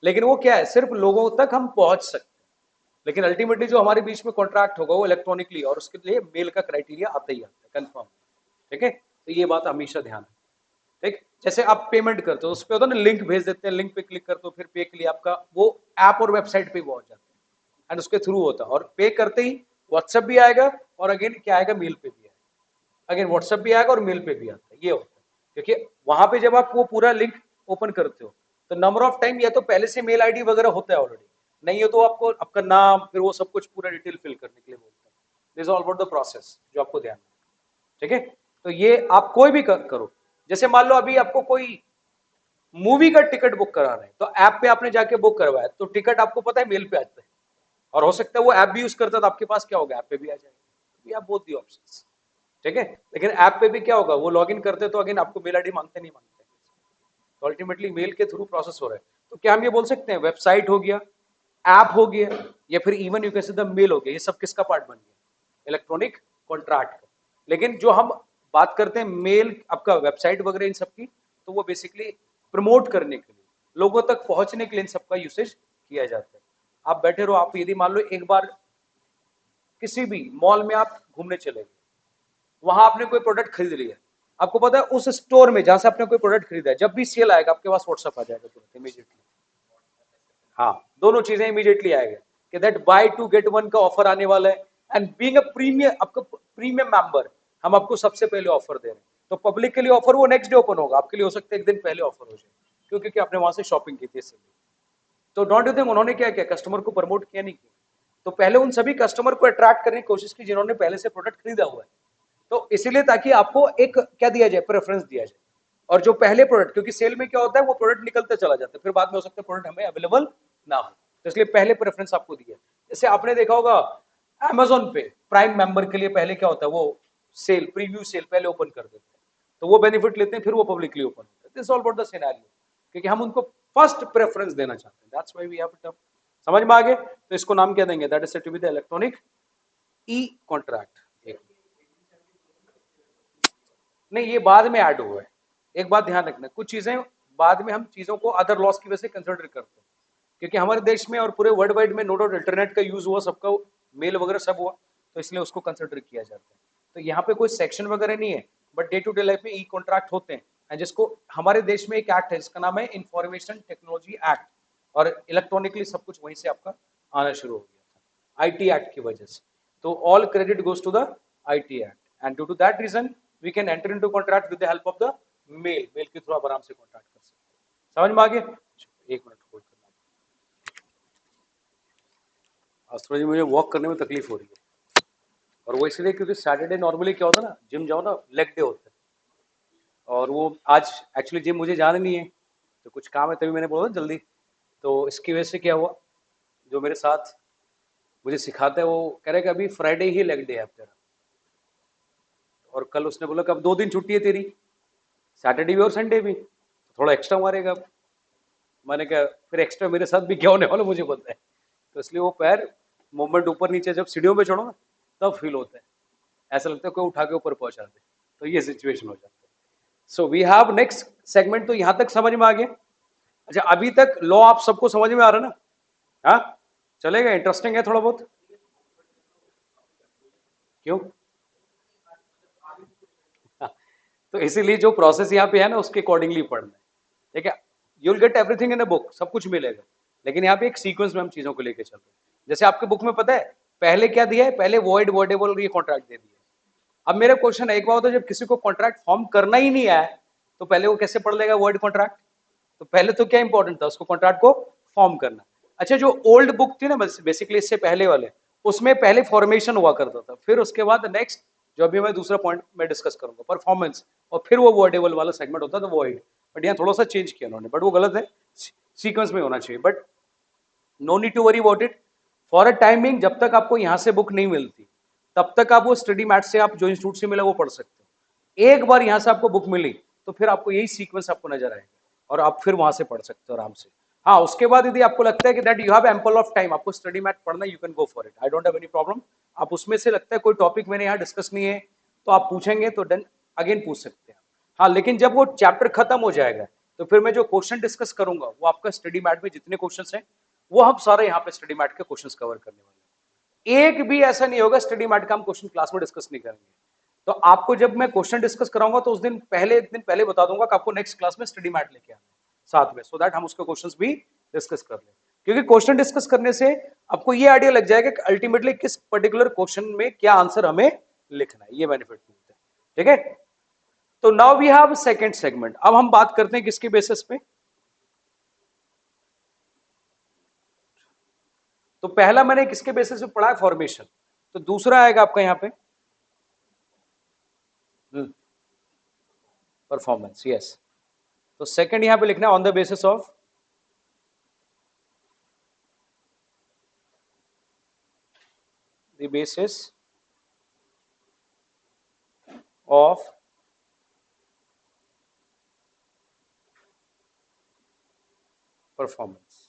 लेकिन वो क्या है, सिर्फ लोगों तक हम पहुंच सकते हैं, लेकिन अल्टीमेटली जो हमारे बीच में कॉन्ट्रैक्ट होगा वो इलेक्ट्रॉनिकली, और उसके लिए मेल का क्राइटेरिया आता ही आता है, कंफर्म। ठीक है, तो ये बात हमेशा ध्यान है। ठीक, जैसे आप पेमेंट करते हो, उस पर होता है ना, लिंक भेज देते हैं, लिंक पे क्लिक करते हो, फिर पे के लिए आपका वो ऐप और वेबसाइट पे पहुंच जाता है, एंड उसके थ्रू होता है, और पे करते ही व्हाट्सएप भी आएगा, और अगेन क्या आएगा, मेल पे भी आएगा। अगेन व्हाट्सएप भी आएगा और मेल पे भी आता है, ये होता है। क्योंकि वहां पे जब आप वो पूरा लिंक ओपन करते हो, तो नंबर ऑफ टाइम या तो पहले से मेल आईडी वगैरह होता है ऑलरेडी, नहीं हो तो आपको आपका नाम, फिर वो सब कुछ पूरा डिटेल फिल करने के लिए बोलता है। This all about the process जो आपको ध्यान है। ठीक है, तो ये आप कोई भी करो। जैसे मान लो अभी आपको कोई मूवी का टिकट बुक कराना है, तो ऐप पे आपने जाके बुक करवाया, तो टिकट आपको पता है मेल पे आता है, और हो सकता है वो ऐप भी यूज करता है, तो आपके पास क्या होगा, ऐप पे भी आ जाएगा। We have both the options. ठीक है, लेकिन ऐप पे भी क्या होगा, वो लॉग इन करते तो अगेन आपको मेल आईडी मांगते नहीं मांगते, तो अल्टीमेटली मेल के थ्रू प्रोसेस हो रहा है। तो क्या हम ये बोल सकते हैं वेबसाइट हो गया, ऐप हो गया, या फिर even you can say the mail हो गया, ये सब किसका पार्ट बन गया? इलेक्ट्रॉनिक कॉन्ट्रैक्ट का। लेकिन जो हम बात करते हैं मेल, आपका वेबसाइट वगैरह इन सब की, तो वो बेसिकली प्रमोट करने के लिए, लोगों तक पहुंचने के लिए इन सबका यूसेज किया जाता है। आप बैठे रहो, आप यदि मान लो एक बार किसी भी मॉल में आप घूमने चले गए, वहां आपने कोई प्रोडक्ट खरीद लिया, आपको पता है उस स्टोर में जहां से आपने कोई प्रोडक्ट खरीदा है, जब भी सेल आएगा आपके पास व्हाट्सएप आ जाएगा तुरंत इमीडिएटली। हाँ, दोनों चीजें इमीडिएटली आएगा कि that buy two get one का ऑफर आने वाला है, एंड बीइंग अ प्रीमियम, आपका प्रीमियम मेंबर, हम आपको सबसे पहले ऑफर दे रहे हैं। तो पब्लिक के लिए ऑफर वो नेक्स्ट डे ओपन होगा, आपके लिए हो सकता है एक दिन पहले ऑफर हो जाए, क्यों? क्योंकि आपने वहां से शॉपिंग की थी इसलिए। तो डोंट यू थिंक उन्होंने क्या किया, कस्टमर को प्रमोट किया नहीं किया? तो पहले उन सभी कस्टमर को अट्रैक्ट करने की कोशिश की जिन्होंने पहले से प्रोडक्ट खरीदा हुआ है, तो इसीलिए ताकि आपको एक क्या दिया जाए, प्रेफरेंस दिया जाए। और जो पहले प्रोडक्ट, क्योंकि सेल में क्या होता है, वो प्रोडक्ट निकलते चला जाता है, फिर बाद में हो सकता है प्रोडक्ट हमें अवेलेबल ना हो, तो इसलिए पहले प्रेफरेंस आपको दिया। जैसे आपने देखा होगा अमेजोन पे प्राइम मेंबर के लिए पहले क्या होता है, वो सेल, प्रीव्यू सेल पहले ओपन कर देते हैं, तो वो बेनिफिट लेते हैं, फिर वो पब्लिकली ओपन होता है। This all about the scenario, क्योंकि हम उनको फर्स्ट प्रेफरेंस देना चाहते हैं, that's why we have it. समझ में आ गए? तो इसको नाम क्या देंगे? That is said to be the electronic e contract. नहीं, ये बाद में ऐड हुआ है। एक बात ध्यान रखना, कुछ चीजें बाद में हम चीजों को अदर लॉस की वजह से कंसिडर करते हैं, क्योंकि हमारे देश में और पूरे वर्ल्ड वाइड में नो डाउट इंटरनेट का यूज हुआ, सबका मेल वगैरह सब हुआ, तो इसलिए उसको कंसिडर किया जाता है। तो यहाँ पे कोई सेक्शन वगैरह नहीं है, but day to day life में ई कॉन्ट्रैक्ट होते हैं, जिसको हमारे देश में एक एक्ट है जिसका नाम है इंफॉर्मेशन टेक्नोलॉजी एक्ट, और इलेक्ट्रॉनिकली सब कुछ वहीं से आपका आना शुरू हो गया था आईटी एक्ट की वजह से। तो all credit goes to the IT act, and due to that reason we can enter into contract with the help of the mail के थ्रू आप आराम से कॉन्ट्रैक्ट कर सकते हैं। समझ में आ गया? एक मिनट होल्ड करना, आज थोड़ी मुझे वॉक करने में तकलीफ हो रही है, और वो इसलिए क्योंकि सैटरडे नॉर्मली क्या होता है ना, जिम जाओ ना, लेग डे होता है, और वो आज एक्चुअली जिम मुझे जाना नहीं है, तो कुछ काम है, तभी मैंने बोला जल्दी। तो इसकी वजह से क्या हुआ, जो मेरे साथ मुझे सिखाता है वो कह रहा है कि अभी फ्राइडे ही लेग डे है तेरा, और कल उसने बोला कि अब 2 दिन छुट्टी है तेरी, सैटरडे भी और संडे भी, तो थोड़ा एक्स्ट्रा मारेगा। मैंने कहा फिर एक्स्ट्रा मेरे साथ भी क्या होने वाला मुझे पता है, तो इसलिए वो पैर मूवमेंट ऊपर नीचे जब सीढ़ियों पे छोड़ो ना, तब फील होता है, ऐसा लगता है कोई उठा के ऊपर पहुंचा दे, तो ये सिचुएशन हो जाता है। So we have next segment, तो यहां तक समझ में आ गया। अच्छा, अभी तक लॉ आप सबको समझ में आ रहा है ना? हाँ, चलेगा, इंटरेस्टिंग है थोड़ा बहुत। क्यों? तो इसीलिए जो प्रोसेस यहाँ पे है ना, उसके अकॉर्डिंगली पढ़ना है, ठीक है? You will get everything in a book, सब कुछ मिलेगा, लेकिन यहाँ पे एक सीक्वेंस में हम चीजों को लेके चल रहे हैं। जैसे आपके बुक में पता है पहले क्या दिया है, पहले वॉइड वॉइडेबल ये कॉन्ट्रैक्ट दे दिया। अब मेरा क्वेश्चन है, एक बार होता है जब किसी को कॉन्ट्रैक्ट फॉर्म करना ही नहीं आया, तो पहले वो कैसे पढ़ लेगा वर्ड कॉन्ट्रैक्ट? तो पहले तो क्या इंपॉर्टेंट था, उसको कॉन्ट्रैक्ट को फॉर्म करना। अच्छा, जो ओल्ड बुक थी ना बेसिकली इससे पहले वाले, उसमें पहले फॉर्मेशन हुआ करता था, फिर उसके बाद नेक्स्ट जो अभी मैं दूसरा पॉइंट में डिस्कस करूंगा परफॉर्मेंस, और फिर वो वर्डेबल वाला सेगमेंट होता था वॉइड। बट यहाँ थोड़ा सा चेंज किया उन्होंने, बट वो गलत है, सीक्वेंस में होना चाहिए। But no need to worry about it, for a timing जब तक आपको यहां से बुक नहीं मिलती तब तक आप वो स्टडी मैट से आप जो इंस्टीट्यूट से मिला वो पढ़ सकते हो। एक बार यहां से आपको बुक मिली तो फिर आपको यही सीक्वेंस आपको नजर आएगा और आप फिर वहां से पढ़ सकते हो आराम से। हाँ, उसके बाद यदि आपको लगता है कि that you have ample of time, आपको स्टडी मैट पढ़ना, you can go for it, I don't have any problem. आप उसमें से लगता है कोई टॉपिक मैंने यहाँ डिस्कस नहीं है तो आप पूछेंगे तो देन अगेन पूछ सकते हैं। हाँ, लेकिन जब वो चैप्टर खत्म हो जाएगा तो फिर मैं जो क्वेश्चन डिस्कस करूंगा वो आपका स्टडी मैट में जितने क्वेश्चन हैं वो हम सारे यहाँ पे स्टडी मैट के क्वेश्चंस कवर करने वाले हैं। एक भी ऐसा नहीं होगा स्टडी मैट का हम क्वेश्चन क्लास में डिस्कस नहीं करेंगे। तो आपको जब मैं क्वेश्चन डिस्कस कराऊंगा तो उस दिन पहले, एक दिन पहले बता दूंगा कि आपको नेक्स्ट क्लास में स्टडी मैट लेके आना है साथ में, सो दैट हम उसके क्वेश्चंस भी डिस्कस कर लें। क्योंकि क्वेश्चन डिस्कस करने से आपको ये आइडिया लग जाएगा कि अल्टीमेटली किस पर्टिकुलर क्वेश्चन में क्या आंसर हमें लिखना है, ये बेनिफिट मिलता है, ठीक है? तो now we have second segment. अब हम बात करते हैं किसके बेसिस पे? तो पहला मैंने किसके बेसिस पे पढ़ा है, फॉर्मेशन। तो दूसरा आएगा आपका यहां पे परफॉर्मेंस, यस। तो सेकंड यहां पे लिखना है on the basis of the basis of performance.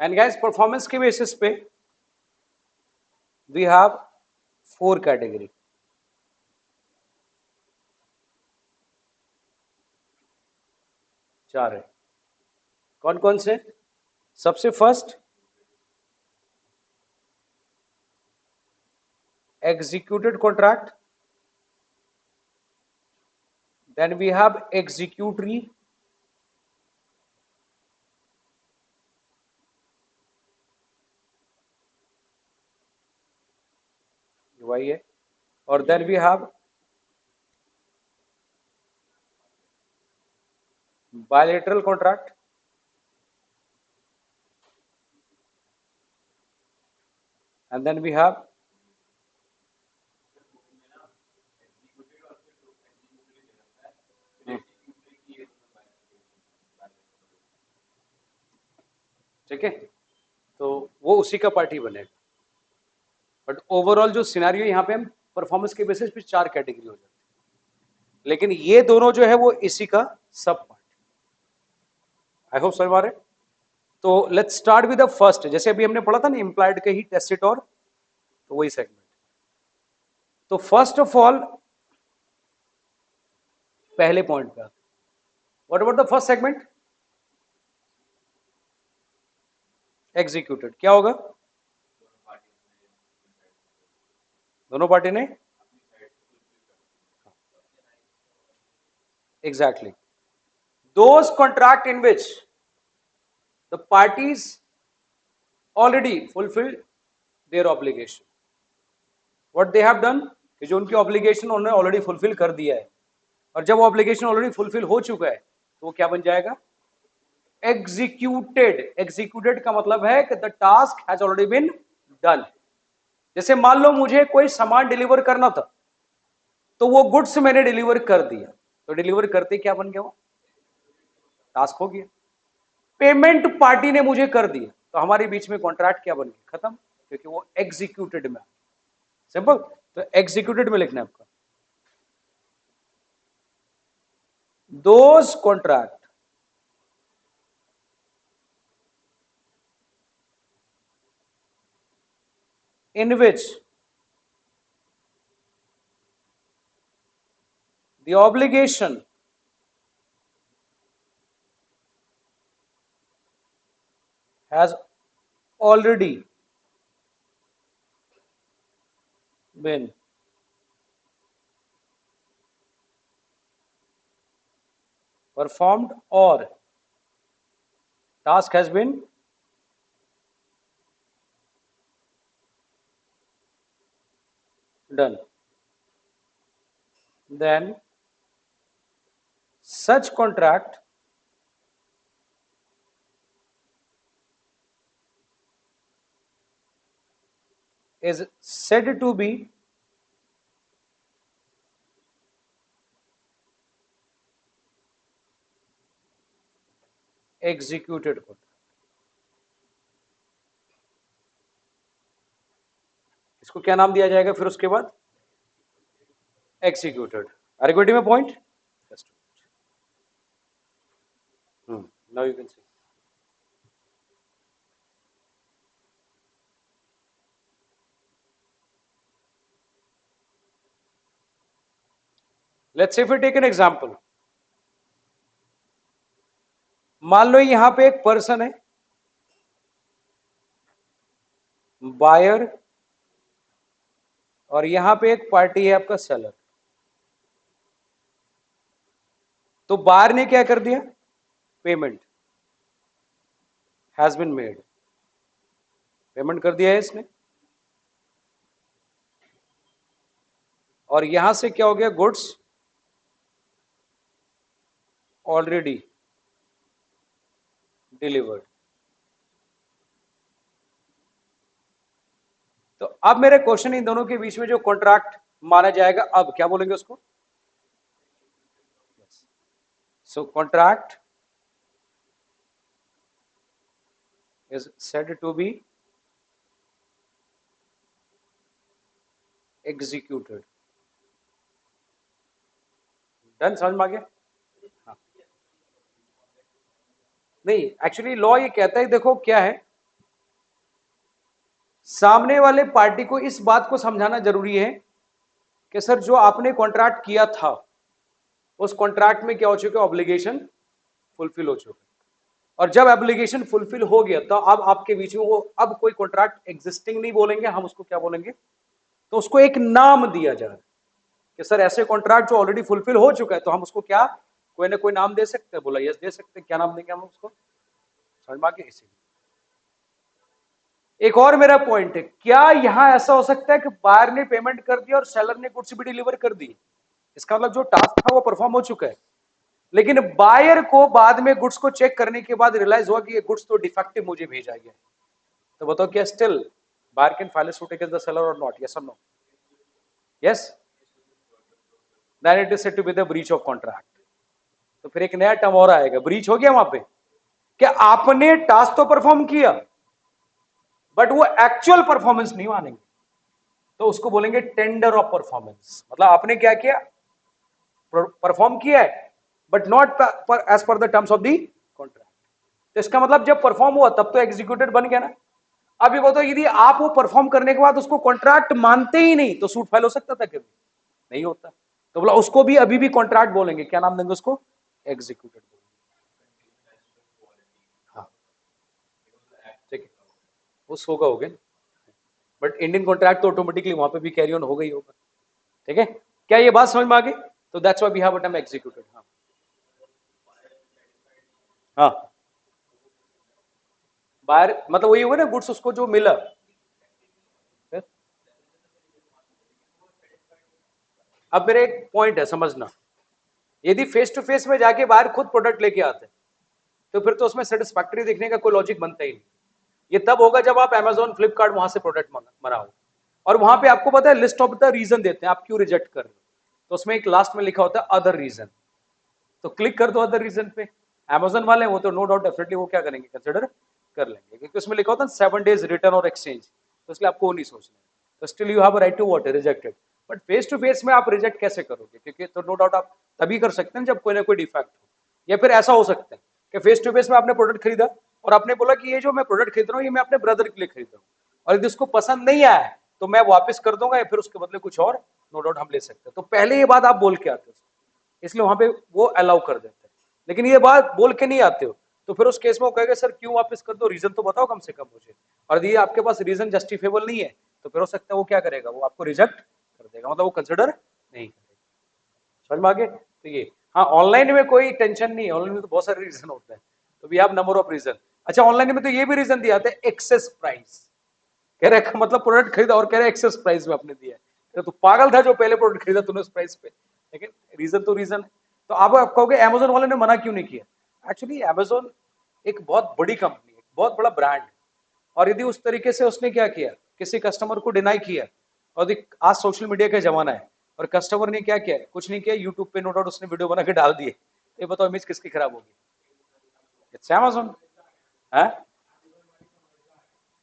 And guys, performance के बेसिस पे वी हैव 4 कैटेगरी। चार है। कौन कौन से? सबसे first executed contract, then we have executory, वही है, और then we have bilateral contract, and then we have ठीक है। तो वो उसी का पार्ट ही बनेगा। बट ओवरऑल जो सिनेरियो यहाँ पे हम परफॉर्मेंस के बेसिस पे 4 कैटेगरी हो जाती है, लेकिन ये दोनों जो है वो इसी का सब पार्ट। आई होप समझ आ रहे। तो let's start with the first, जैसे अभी हमने पढ़ा था ना इम्प्लाइड के ही टेसिट, और तो वही सेगमेंट। तो फर्स्ट ऑफ ऑल पहले पॉइंट पे what about the first segment? Executed क्या होगा? दोनों पार्टी ने exactly those contract in which the parties already fulfilled their obligation, what they have done, कि जो उनकी ऑब्लिगेशन उन्होंने ऑलरेडी फुलफिल कर दिया है, और जब वो ऑब्लिगेशन ऑलरेडी फुलफिल हो चुका है तो वो क्या बन जाएगा? एग्जीक्यूटेड। एग्जीक्यूटेड का मतलब है कि the task has already been done. जैसे मान लो मुझे कोई सामान डिलीवर करना था, तो वो गुड्स मैंने डिलीवर कर दिया, तो डिलीवर करते क्या बन गया? वो टास्क हो गया। पेमेंट पार्टी ने मुझे कर दिया, तो हमारे बीच में कॉन्ट्रैक्ट क्या बन गया? खत्म, क्योंकि वो एग्जीक्यूटेड में। सिंपल। तो एग्जीक्यूटेड में लिखना है आपका those contract in which the obligation has already been performed or task has been done, then such contract is said to be executed contract. इसको क्या नाम दिया जाएगा फिर उसके बाद? Executed. Are you getting my point? Just now you can see. Let's say if we take an example. मान लो यहां पे एक पर्सन है, बायर, और यहां पे एक पार्टी है आपका सेलर। तो बायर ने क्या कर दिया? Payment has been made, payment कर दिया है इसने, और यहां से क्या हो गया? Goods already delivered. तो अब मेरे क्वेश्चन इन दोनों के बीच में जो कॉन्ट्रैक्ट माना जाएगा, अब क्या बोलेंगे उसको? So contract is said to be executed. Done? समझ में आ गया? हाँ। नहीं, एक्चुअली लॉ ये कहता है, देखो क्या है, सामने वाले पार्टी को इस बात को समझाना जरूरी है कि सर जो आपने कॉन्ट्रैक्ट किया था उस कॉन्ट्रैक्ट में क्या हो चुका है? ऑब्लिगेशन फुलफिल हो चुका है। और जब एप्लीकेशन फुलफिल हो गया तो अब आपके बीच में वो अब कोई कॉन्ट्रैक्ट एग्जिस्टिंग नहीं बोलेंगे, हम उसको क्या बोलेंगे? तो उसको एक नाम दिया जा रहा है कि सर ऐसे कॉन्ट्रैक्ट जो ऑलरेडी फुलफिल हो चुका है, तो हम उसको क्या कोई ना कोई नाम दे सकते हैं? बोला यस दे सकते हैं। क्या नाम देंगे हम उसको? समझ में आ गया? इसी एक और मेरा पॉइंट है, क्या यहां ऐसा हो सकता है कि बायर ने पेमेंट कर दिया और सेलर ने गुड्स भी डिलीवर कर दी? इसका मतलब जो टास्क था वो परफॉर्म हो चुका है, लेकिन बायर को बाद में गुड्स को चेक करने के बाद रियलाइज हुआ कि ये गुड्स तो डिफेक्टिव मुझे भेजा गया। तो बताओ क्या still buyer can file a suit against the seller or not? Yes और no? Yes, then it is said to be the breach of contract. तो फिर एक नया टर्म और आएगा, ब्रीच हो गया वहां पे। क्या आपने टास्क तो परफॉर्म किया बट वो एक्चुअल परफॉर्मेंस नहीं मानेंगे, तो उसको बोलेंगे टेंडर ऑफ परफॉर्मेंस। मतलब आपने क्या किया? परफॉर्म किया है but not as per the terms of the contract. तो इसका मतलब जब परफॉर्म हुआ तब तो एग्जीक्यूटेड बन गया ना। अब ये बताओ, यदि आप वो परफॉर्म करने के बाद उसको कॉन्ट्रैक्ट मानते ही नहीं तो सूट फाइल हो सकता था? कभी नहीं होता। तो बोला उसको भी अभी भी कॉन्ट्रैक्ट बोलेंगे। क्या नाम देंगे उसको? एग्जीक्यूटेड बोलेंगे। हाँ ठीक है, उस होगा हो गया, बट इंडियन कॉन्ट्रैक्ट तो ऑटोमेटिकली वहां पे भी कैरी ऑन हो गई होगा। ठीक है, क्या ये बात समझ में आ गई? तो that's why we have a term executed. हाँ हाँ, बाहर मतलब वही होगा ना, गुड्स उसको जो मिला। अब मेरा एक पॉइंट है समझना, यदि फेस टू फेस में जाके बाहर खुद प्रोडक्ट लेके आते तो फिर तो उसमें सेटिस्फैक्टरी देखने का कोई लॉजिक बनता ही नहीं। ये तब होगा जब आप Amazon फ्लिपकार्ट वहां से प्रोडक्ट मंगाओ और वहां पे आपको पता है लिस्ट ऑफ द रीजन देते हैं आप क्यों रिजेक्ट कर रहे हो, तो उसमें एक लास्ट में लिखा होता है अदर रीजन। तो क्लिक कर दो अदर रीजन पे। Amazon वाले वो तो नो डाउट डेफिनेटली वो क्या करेंगे, कंसिडर कर लेंगे, क्योंकि उसमें लिखा होता है 7 days रिटर्न और एक्सचेंज, तो इसलिए आपको वो नहीं सोचना। तो still you have a right to what rejected. But face to face में आप रिजेक्ट कैसे करोगे? क्योंकि तो नो डाउट आप तभी कर सकते हैं जब कोई ना कोई डिफेक्ट हो, या फिर ऐसा हो सकता है कि फेस टू फेस में आपने प्रोडक्ट खरीदा और आपने बोला कि ये जो मैं प्रोडक्ट खरीद रहा हूँ ये मैं अपने ब्रदर के लिए खरीद रहा हूँ, और यदि उसको पसंद नहीं आया तो मैं वापस कर दूंगा या फिर उसके बदले कुछ और नो डाउट हम ले सकते हैं। तो पहले ये बात आप बोल के आते हो। इसलिए वहां पे वो अलाउ कर देते हैं। लेकिन ये बात बोल के नहीं आते हो तो फिर उस केस में वो कहेगा सर क्यों वापस कर दो, रीजन तो बताओ कम से कम मुझे। और यदि आपके पास रीजन जस्टिफिएबल नहीं है तो फिर हो सकता है वो क्या करेगा, वो आपको रिजेक्ट कर देगा, मतलब वो कंसिडर नहीं करेगा। समझ में आ गया? तो ये हाँ, ऑनलाइन में कोई टेंशन नहीं है, ऑनलाइन में तो बहुत सारे रीजन होते हैं, तो we have number of reason. अच्छा, ऑनलाइन में तो ये भी रीजन दिया था एक्सेस प्राइस, कह रहे मतलब प्रोडक्ट खरीदा और कह रहे एक्सेस प्राइस में आपने दिया है, तो पागल था जो पहले प्रोडक्ट खरीदा तूने उस प्राइस पे। लेकिन रीजन तो रीजन है। तो आप कहोगे अमेजोन वाले ने मना क्यों नहीं किया? एक्चुअली अमेजोन एक बहुत बड़ी कंपनी है, बहुत बड़ा ब्रांड, और यदि उस तरीके से उसने क्या किया, किसी कस्टमर को डिनाई किया, और आज सोशल मीडिया का जमाना है और कस्टमर ने क्या किया, कुछ नहीं किया, यूट्यूब पे नो डाउट उसने वीडियो बना के डाल दिए, ये बताओ इमेज किसकी खराब होगी? It's Amazon. हाँ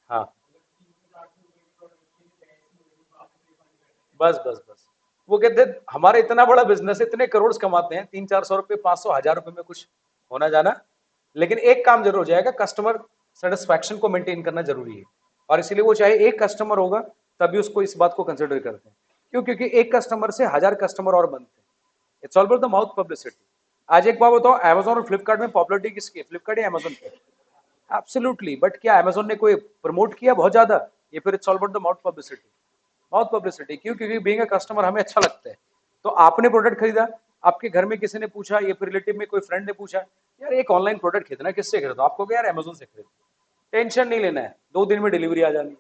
हाँ, बस बस बस, वो कहते हैं हमारा इतना बड़ा बिजनेस है, इतने करोड़ कमाते हैं, 300-400 रुपए 500-1000 रुपए में कुछ होना जाना, लेकिन एक काम जरूर हो जाएगा, कस्टमर सेटिस्फैक्शन को मेंटेन करना जरूरी है। और इसीलिए वो चाहे एक कस्टमर होगा तभी उसको इस बात को कंसिडर करते हैं। क्यों? क्योंकि एक कस्टमर से 1000 कस्टमर और बनते हैं। It's all about the mouth publicity. आज एक बात बताओ, अमेजोन और फ्लिपकार्ट में पॉपुलरिटी किसकी है, फ्लिपकार्ट या अमेजोन की? एब्सोल्युटली, बट क्या अमेजोन ने कोई प्रमोट किया बहुत ज्यादा? ये फिर it's all about the mouth publicity. Mouth publicity क्यों? क्योंकि बीइंग अ कस्टमर हमें अच्छा लगता है। तो आपने प्रोडक्ट खरीदा, आपके घर में किसी ने पूछा, ये फिर रिलेटिव में कोई फ्रेंड ने पूछा, यार एक ऑनलाइन प्रोडक्ट खरीदना किससे खरीदो, आपको क्या यार अमेजोन से खरीदो, टेंशन नहीं लेना है, 2 दिन में डिलीवरी आ जानी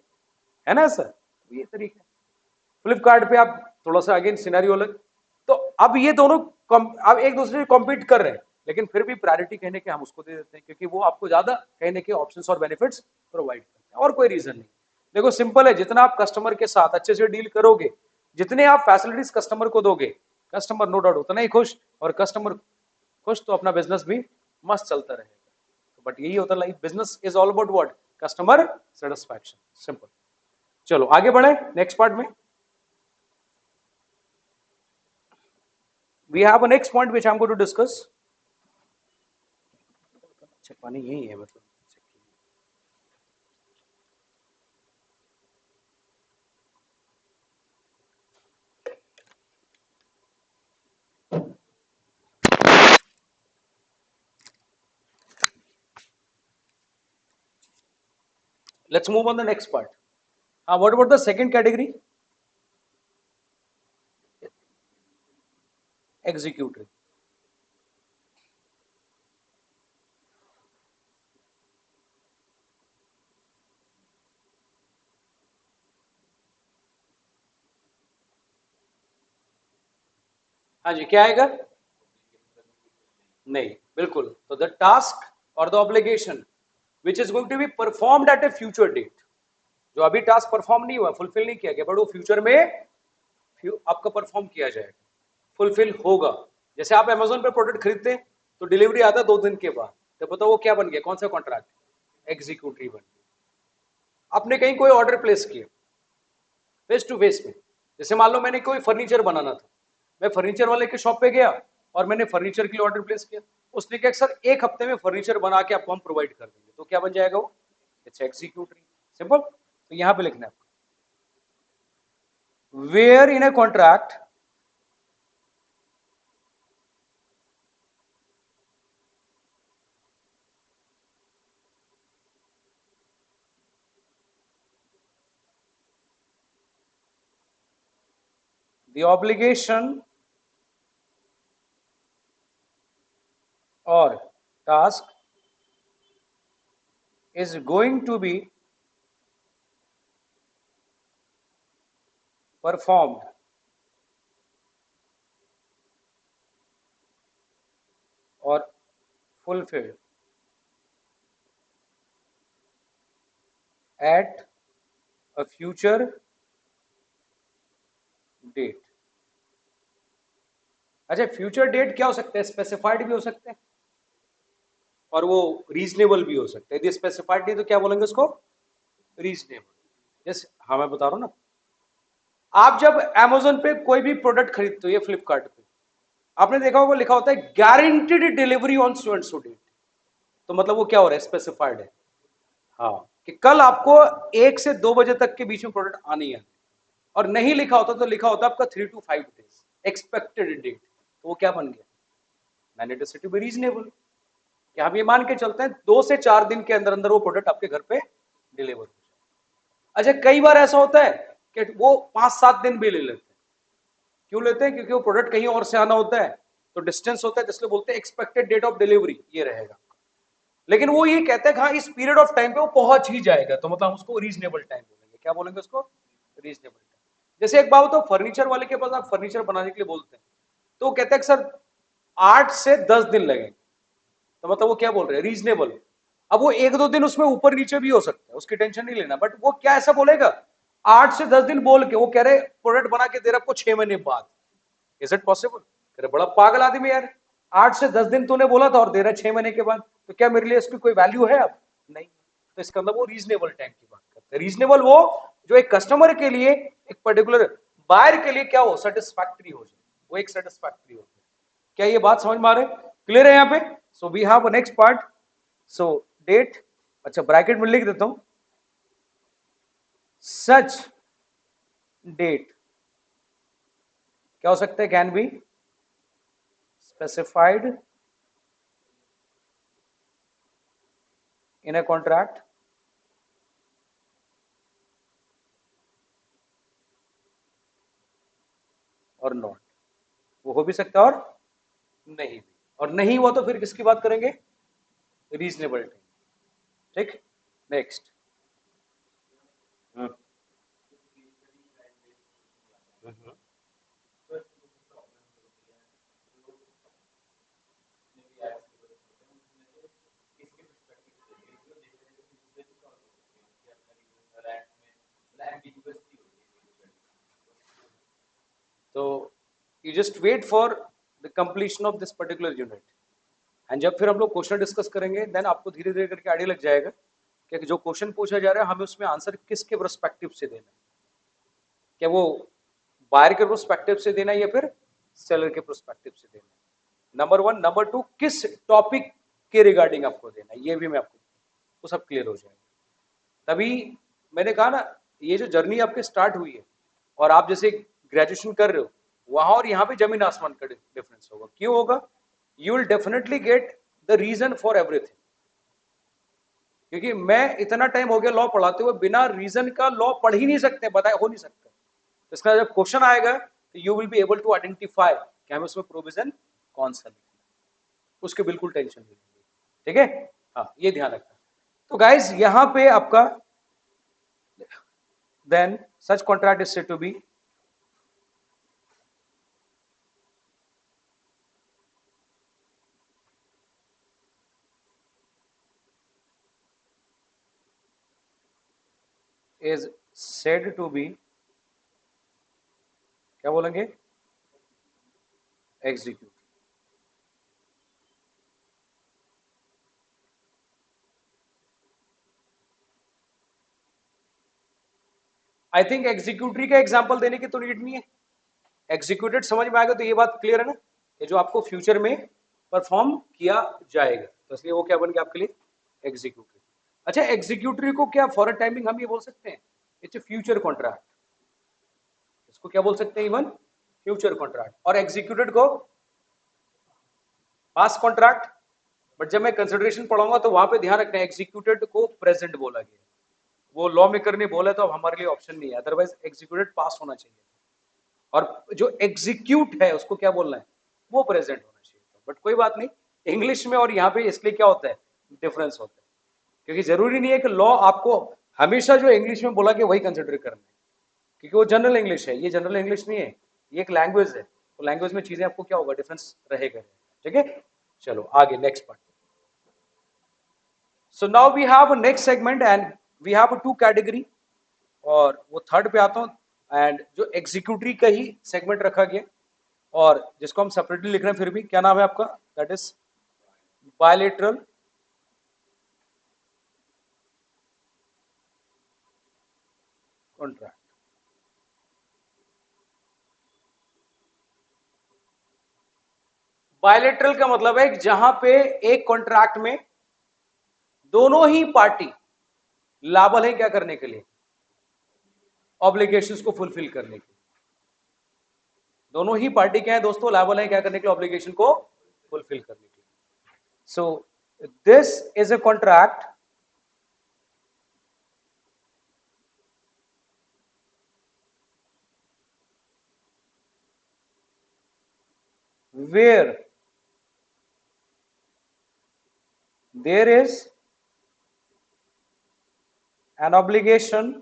है ना सर? ये तरीका है। फ्लिपकार्ट पे आप थोड़ा सा अगेन सिनेरियो अलग। तो अब ये दोनों अब एक दूसरे से कॉम्पीट कर रहे हैं, लेकिन फिर भी प्रायोरिटी कहने के हम उसको दे देते हैं क्योंकि वो आपको ज्यादा कहने के ऑप्शंस और बेनिफिट्स प्रोवाइड करते हैं, और कोई रीजन नहीं। देखो सिंपल है, जितना आप कस्टमर के साथ अच्छे से डील करोगे, जितने आप फैसिलिटीज कस्टमर को दोगे, कस्टमर नो डाउट उतना ही खुश, और कस्टमर खुश तो अपना बिजनेस भी मस्त चलता रहेगा। बट यही होता है life, business is all about what, customer satisfaction, simple. चलो आगे बढ़े नेक्स्ट पार्ट में। we have a next point which I'm going to discuss. अच्छा पानी यही है मतलब। Let's move on the next part. What about the second category? Executive. हाँ जी, क्या आएगा? नहीं, बिल्कुल। तो द टास्क और the obligation which is going to be performed at a future date, जो अभी टास्क परफॉर्म नहीं हुआ, फुलफिल नहीं किया गया, बट वो फ्यूचर में आपका परफॉर्म किया जाएगा, फुलफिल होगा। जैसे आप अमेजोन पे प्रोडक्ट खरीदते हैं तो डिलीवरी आता है 2 दिन के बाद, तो बताओ वो क्या बन गया, कौन सा कॉन्ट्रैक्ट? एग्जीक्यूटिव बन गया। आपने कहीं कोई ऑर्डर प्लेस किया फेस टू फेस में, जैसे मान लो मैंने कोई फर्नीचर बनाना था, मैं फर्नीचर वाले के शॉप पे गया और मैंने फर्नीचर के लिए ऑर्डर प्लेस किया, उसने कहा सर 1 हफ्ते में फर्नीचर बना के आपको हम प्रोवाइड कर देंगे, तो क्या बन जाएगा वो? It's executive, simple. तो यहां पे लिखना है wherein a contract the obligation or task is going to be performed or fulfilled at a future date। अच्छा, फ्यूचर डेट क्या हो सकता है? स्पेसिफाइड भी हो सकते हैं और वो रीजनेबल भी हो सकता है। यदि स्पेसिफाइड नहीं तो क्या बोलेंगे उसको? रीजनेबल। जैसे हाँ, मैं बता रहा हूं ना, आप जब अमेजोन पे कोई भी प्रोडक्ट खरीदते हो या फ्लिपकार्ट पे, आपने देखा होगा लिखा होता है guaranteed delivery on so and so date, तो मतलब वो क्या हो रहा है? स्पेसिफाइड है। हाँ, कि कल आपको 1 से 2 बजे तक के बीच में प्रोडक्ट आनी है, और नहीं लिखा होता तो लिखा होता आपका 3 to 5 days एक्सपेक्टेड डेट, तो वो क्या बन गया? And it is to be reasonable, कि हम ये मान के चलते हैं 2 से 4 दिन के अंदर अंदर वो प्रोडक्ट आपके घर पे डिलीवर हो जाए। अच्छा, कई बार ऐसा होता है कि वो 5-7 दिन भी ले लेते हैं। क्यों लेते हैं? क्योंकि वो प्रोडक्ट कहीं और से आना होता है, तो डिस्टेंस होता है, इसलिए बोलते हैं एक्सपेक्टेड डेट ऑफ डिलीवरी ये रहेगा। लेकिन वो ये कहते हैं कि हाँ इस पीरियड ऑफ टाइम पे वो पहुंच ही जाएगा, तो मतलब हम उसको रीजनेबल टाइम बोलेंगे। क्या बोलेंगे उसको? Reasonable time. जैसे एक बात तो फर्नीचर वाले के पास आप फर्नीचर बनाने के लिए बोलते हैं, तो वो कहते हैं कि सर 8 से 10 दिन लगेंगे, तो मतलब वो क्या बोल रहे हैं? रीजनेबल। अब वो 1-2 दिन उसमें ऊपर नीचे भी हो सकता है, उसकी टेंशन नहीं लेना, बट वो क्या ऐसा बोलेगा 8 से 10 दिन बोल के वो कह रहे प्रोडक्ट बना के दे रहा आपको 6 महीने बाद। Is it possible? कह रहे बड़ा पागल आदमी यार, 8 से 10 दिन तूने बोला था और दे रहा है 6 महीने के बाद, तो क्या मेरे लिए इसकी कोई वैल्यू है? अब नहीं। तो इसका मतलब वो रीजनेबल टाइम की बात करते हैं। रीजनेबल वो जो एक कस्टमर के लिए, एक पर्टिकुलर बायर के लिए क्या हो, सेटिस्फैक्टरी हो जाए, वो एक सेटिस्फैक्टरी हो जाए। क्या ये बात समझ में आ रही है? क्लियर है यहाँ पे? So we have next part. So date, अच्छा ब्रैकेट में लिख देता हूं, सच डेट क्या हो सकता है? Can be specified in a contract और नॉट, वो हो भी सकता है और नहीं भी, और नहीं हुआ तो फिर किसकी बात करेंगे? Reasonable time. ठीक, नेक्स्ट। तो you just wait for the completion of this particular unit, and जब फिर हम लोग क्वेश्चन डिस्कस करेंगे देन आपको धीरे धीरे करके आइडिया लग जाएगा कि जो क्वेश्चन पूछा जा रहा है हमें उसमें आंसर किसके पर्सपेक्टिव से देना है, क्या वो बायर के पर्सपेक्टिव से देना है या फिर सेलर के पर्सपेक्टिव से देना है, नंबर 1। नंबर 2, किस टॉपिक के रिगार्डिंग आपको देना है, ये भी मैं आपको, वो सब क्लियर हो जाएगा। तभी मैंने कहा ना, ये जो जर्नी आपकी स्टार्ट हुई है और आप जैसे ग्रेजुएशन कर रहे हो, वहां और यहाँ पे जमीन आसमान का डिफरेंस होगा। क्यों होगा? You will definitely get the reason for everything, क्योंकि मैं इतना टाइम हो गया लॉ पढ़ाते हुए, बिना रीजन का लॉ पढ़ ही नहीं सकते, बताए हो नहीं सकता। तो इसका जब क्वेश्चन आएगा तो you will be able to identify कि हमें उसमें प्रोविजन कौन सा लिखना, उसके बिल्कुल टेंशन नहीं लेंगे। ठीक है, हाँ ये ध्यान रखना। तो गाइज यहां पे आपका then such contract is said to be is said to be, क्या बोलेंगे? एग्जीक्यूट। आई थिंक एग्जीक्यूटरी का एग्जांपल देने की तो नीड नहीं है, एग्जीक्यूटेड समझ में आएगा, तो ये बात क्लियर है ना, कि जो आपको फ्यूचर में परफॉर्म किया जाएगा, तो इसलिए वो क्या बन गया आपके लिए? एग्जीक्यूटरी। अच्छा, एग्जीक्यूटरी को क्या फॉर टाइमिंग हम ये बोल सकते हैं, इट्स फ्यूचर कॉन्ट्रैक्ट, इसको क्या बोल सकते हैं? Even future contract. और एग्जीक्यूटेड को पास्ट कॉन्ट्रैक्ट। बट जब मैं कंसिडरेशन पढ़ाऊंगा तो वहां पे ध्यान रखना है एग्जीक्यूटेड को प्रेजेंट बोला गया, वो लॉ मेकर ने बोला तो अब हमारे लिए ऑप्शन नहीं है, अदरवाइज एग्जीक्यूटेड पास होना चाहिए, और जो एग्जीक्यूट है उसको क्या बोलना है? वो प्रेजेंट होना चाहिए। बट कोई बात नहीं, इंग्लिश में और यहाँ पे इसलिए क्या होता है? डिफरेंस होता है, क्योंकि जरूरी नहीं है कि लॉ आपको हमेशा जो इंग्लिश में बोला कि वही कंसिडर करना है, क्योंकि वो जनरल इंग्लिश है, ये जनरल इंग्लिश नहीं है, ये एक लैंग्वेज है, तो लैंग्वेज में चीजें आपको क्या होगा? डिफरेंस रहेगा। ठीक है, चलो आगे next part. So now we have a next segment and we have a two category, और वो थर्ड पे आता हूं, एंड जो एग्जीक्यूटरी का ही सेगमेंट रखा गया और जिसको हम सेपरेटली लिख रहे हैं, फिर भी क्या नाम है आपका? That is bilateral contract. Bilateral का मतलब है जहां पे एक कॉन्ट्रैक्ट में दोनों ही पार्टी लायबल है क्या करने के लिए? ऑब्लिगेशंस को फुलफिल करने के लिए। दोनों ही पार्टी क्या है दोस्तों? लायबल है क्या करने के लिए? ऑब्लिगेशन को फुलफिल करने के लिए. So this is a contract where there is an obligation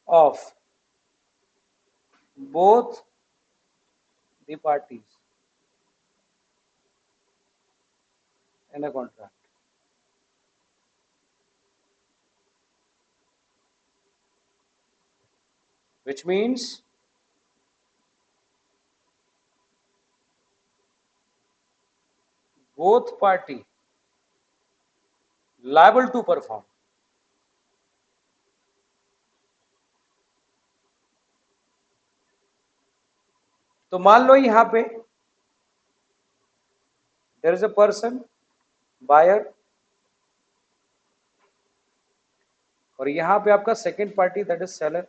of both the parties in a contract. Which means both party liable to perform. तो मान लो यहां पे there is a person buyer और यहां पे आपका second party that is seller.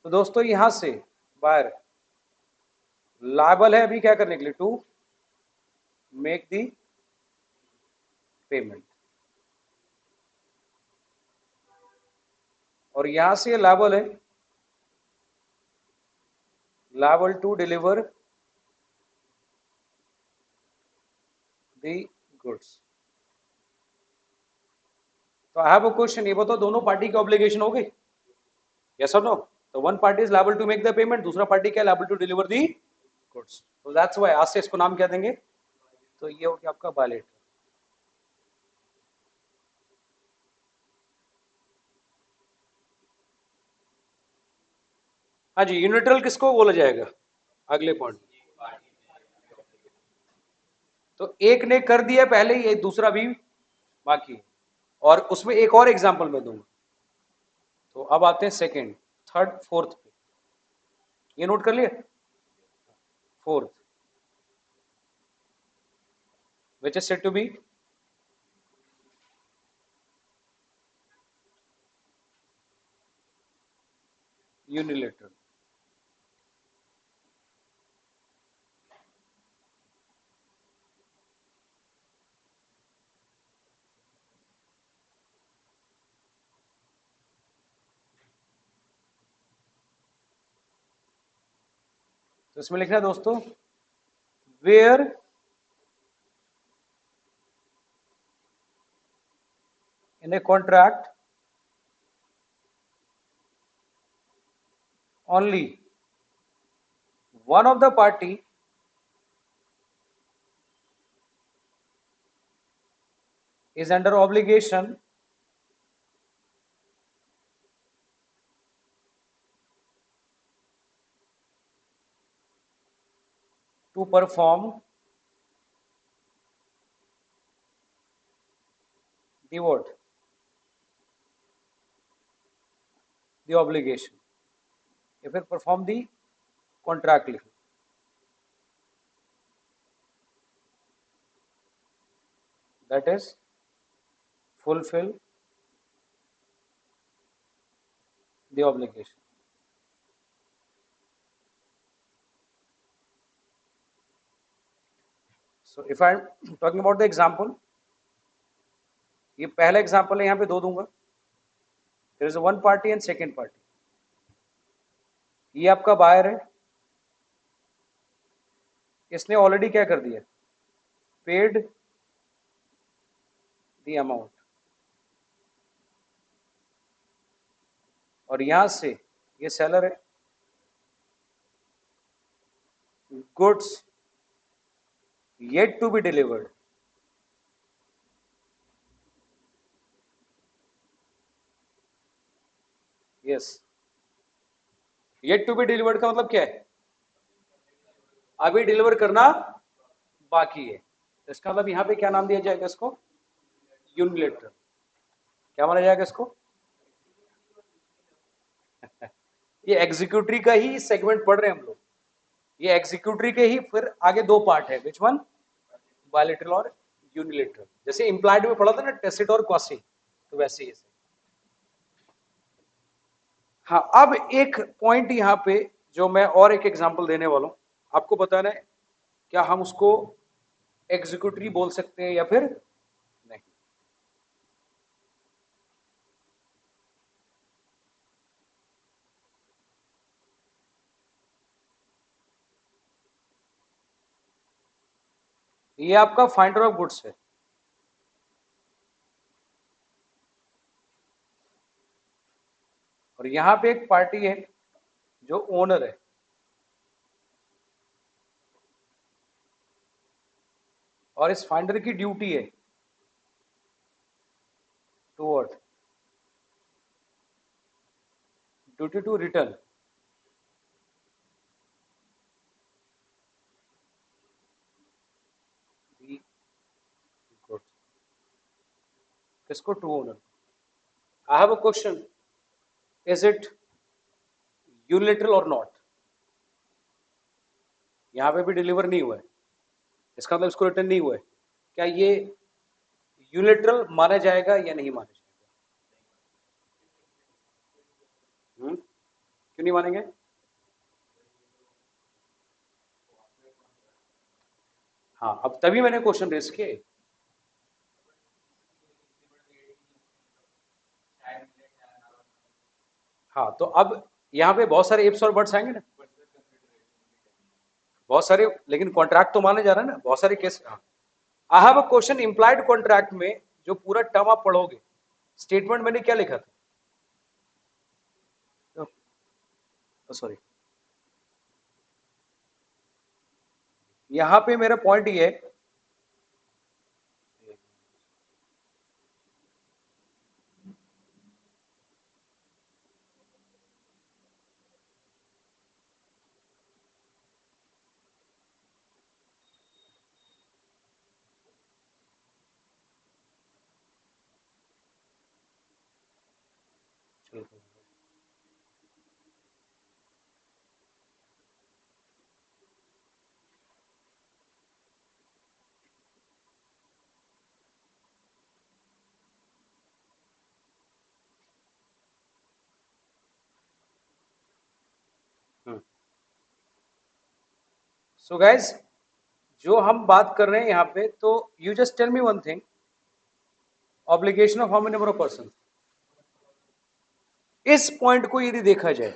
तो दोस्तों यहां से बायर लायबल है अभी क्या करने के लिए, टू मेक दी पेमेंट, और यहां से लायबल है liable to deliver the goods. तो आई हैव अ क्वेश्चन, ये बताओ दोनों पार्टी की ऑब्लिगेशन हो गई, यस और नो? तो one party is liable to make the payment, दूसरा पार्टी क्या, liable to deliver the goods. तो दैट्स व्हाई आज से इसको नाम क्या देंगे, तो ये हो गया आपका बायलेटर. हाँ जी, यूनिट्रल किसको बोला जाएगा अगले पॉइंट. तो एक ने कर दिया पहले ही, दूसरा भी बाकी, और उसमें एक और एग्जांपल मैं दूंगा. तो अब आते हैं सेकंड, थर्ड, फोर्थ पे. ये नोट कर लिया. Fourth which is said to be unilateral. तो इसमें लिखना है दोस्तों, wherein a contract only one of the party is under obligation to perform the what, the obligation, या फिर perform the contract लिखो. that is fulfill the obligation. So if I am talking about the example, ये पहला example है, यहां पे दो दूंगा. there is a one party and second party. ये आपका बायर है, इसने ऑलरेडी क्या कर दिया, पेड द अमाउंट, और यहां से ये सेलर है, goods yet to be delivered. Yes, yet to be delivered का मतलब क्या है, अभी डिलीवर करना बाकी है. इसका मतलब यहां पे क्या नाम दिया जाएगा इसको, यूनिलेटरल. क्या माना जाएगा इसको ये एग्जीक्यूटरी का ही सेगमेंट पढ़ रहे हैं हम लोग. ये एग्जीक्यूटरी के ही फिर आगे दो पार्ट है, विच वन, बायलेटरल और यूनिलेटरल. जैसे इंप्लाइड में पढ़ा था ना टेसिट और क्वासी, तो वैसे ही. हाँ, अब एक पॉइंट यहां पे जो मैं और एक एग्जांपल देने वाला हूं, आपको बताना है क्या हम उसको एग्जीक्यूटिव बोल सकते हैं या फिर नहीं। ये आपका फाइंडर ऑफ गुड्स है, और यहां पे एक पार्टी है जो ओनर है, और इस फाइंडर की ड्यूटी है to earth duty to return the goods. किसको? To owner. I have a question, is it unilateral और नॉट? यहां पे भी डिलीवर नहीं हुआ है, इसका मतलब इसको रिटर्न नहीं हुआ है, क्या ये यूनिलेटरल माना जाएगा या नहीं माना जाएगा? क्यों नहीं मानेंगे? हाँ, अब तभी मैंने क्वेश्चन रेस किए। हाँ, तो अब यहाँ पे बहुत सारे इफ्स और बट्स आएंगे ना, बहुत सारे, लेकिन कॉन्ट्रैक्ट तो माने जा रहा है ना, बहुत सारे case. I have a question, implied contract में जो पूरा टर्म आप पढ़ोगे, स्टेटमेंट मैंने क्या लिखा था? सॉरी, यहां पे मेरा पॉइंट ये है, सो गाइज जो हम बात कर रहे हैं यहाँ पे, तो you just tell me one thing, obligation of how many number of person. इस पॉइंट को यदि देखा जाए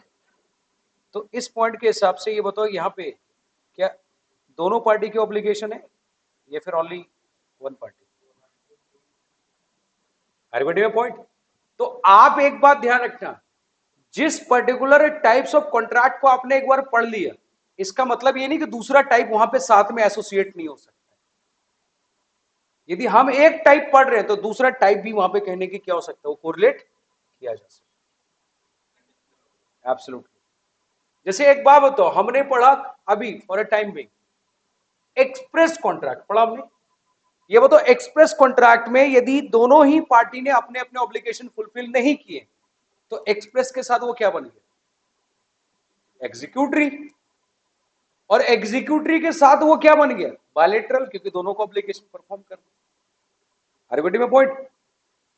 तो इस पॉइंट के हिसाब से ये बताओ, यहाँ पे क्या दोनों पार्टी की ऑब्लिगेशन है या फिर ओनली वन पार्टी? एवरीबॉडी में पॉइंट। तो आप एक बात ध्यान रखना, जिस पर्टिकुलर टाइप्स ऑफ कॉन्ट्रैक्ट को आपने एक बार पढ़ लिया, इसका मतलब ये नहीं कि दूसरा टाइप वहां पे साथ में एसोसिएट नहीं हो सकता। यदि हम एक टाइप पढ़ रहे हैं तो दूसरा टाइप भी वहां पे कहने की क्या हो सकता है, वो कोरिलेट किया जा सकता है। एब्सोल्युटली। जैसे एक बात बताओ, हमने पढ़ा अभी for a time being express contract पढ़ा हमने, ये बताओ एक्सप्रेस कॉन्ट्रैक्ट में यदि दोनों ही पार्टी ने अपने अपने ऑब्लिगेशन फुलफिल नहीं किए तो एक्सप्रेस के साथ वो क्या बन गया? एग्जीक्यूटरी। और एग्जीक्यूटरी के साथ वो क्या बन गया? बायलेटरल, क्योंकि दोनों को ऑब्लिगेशन परफॉर्म करना। एवरीबॉडी में पॉइंट।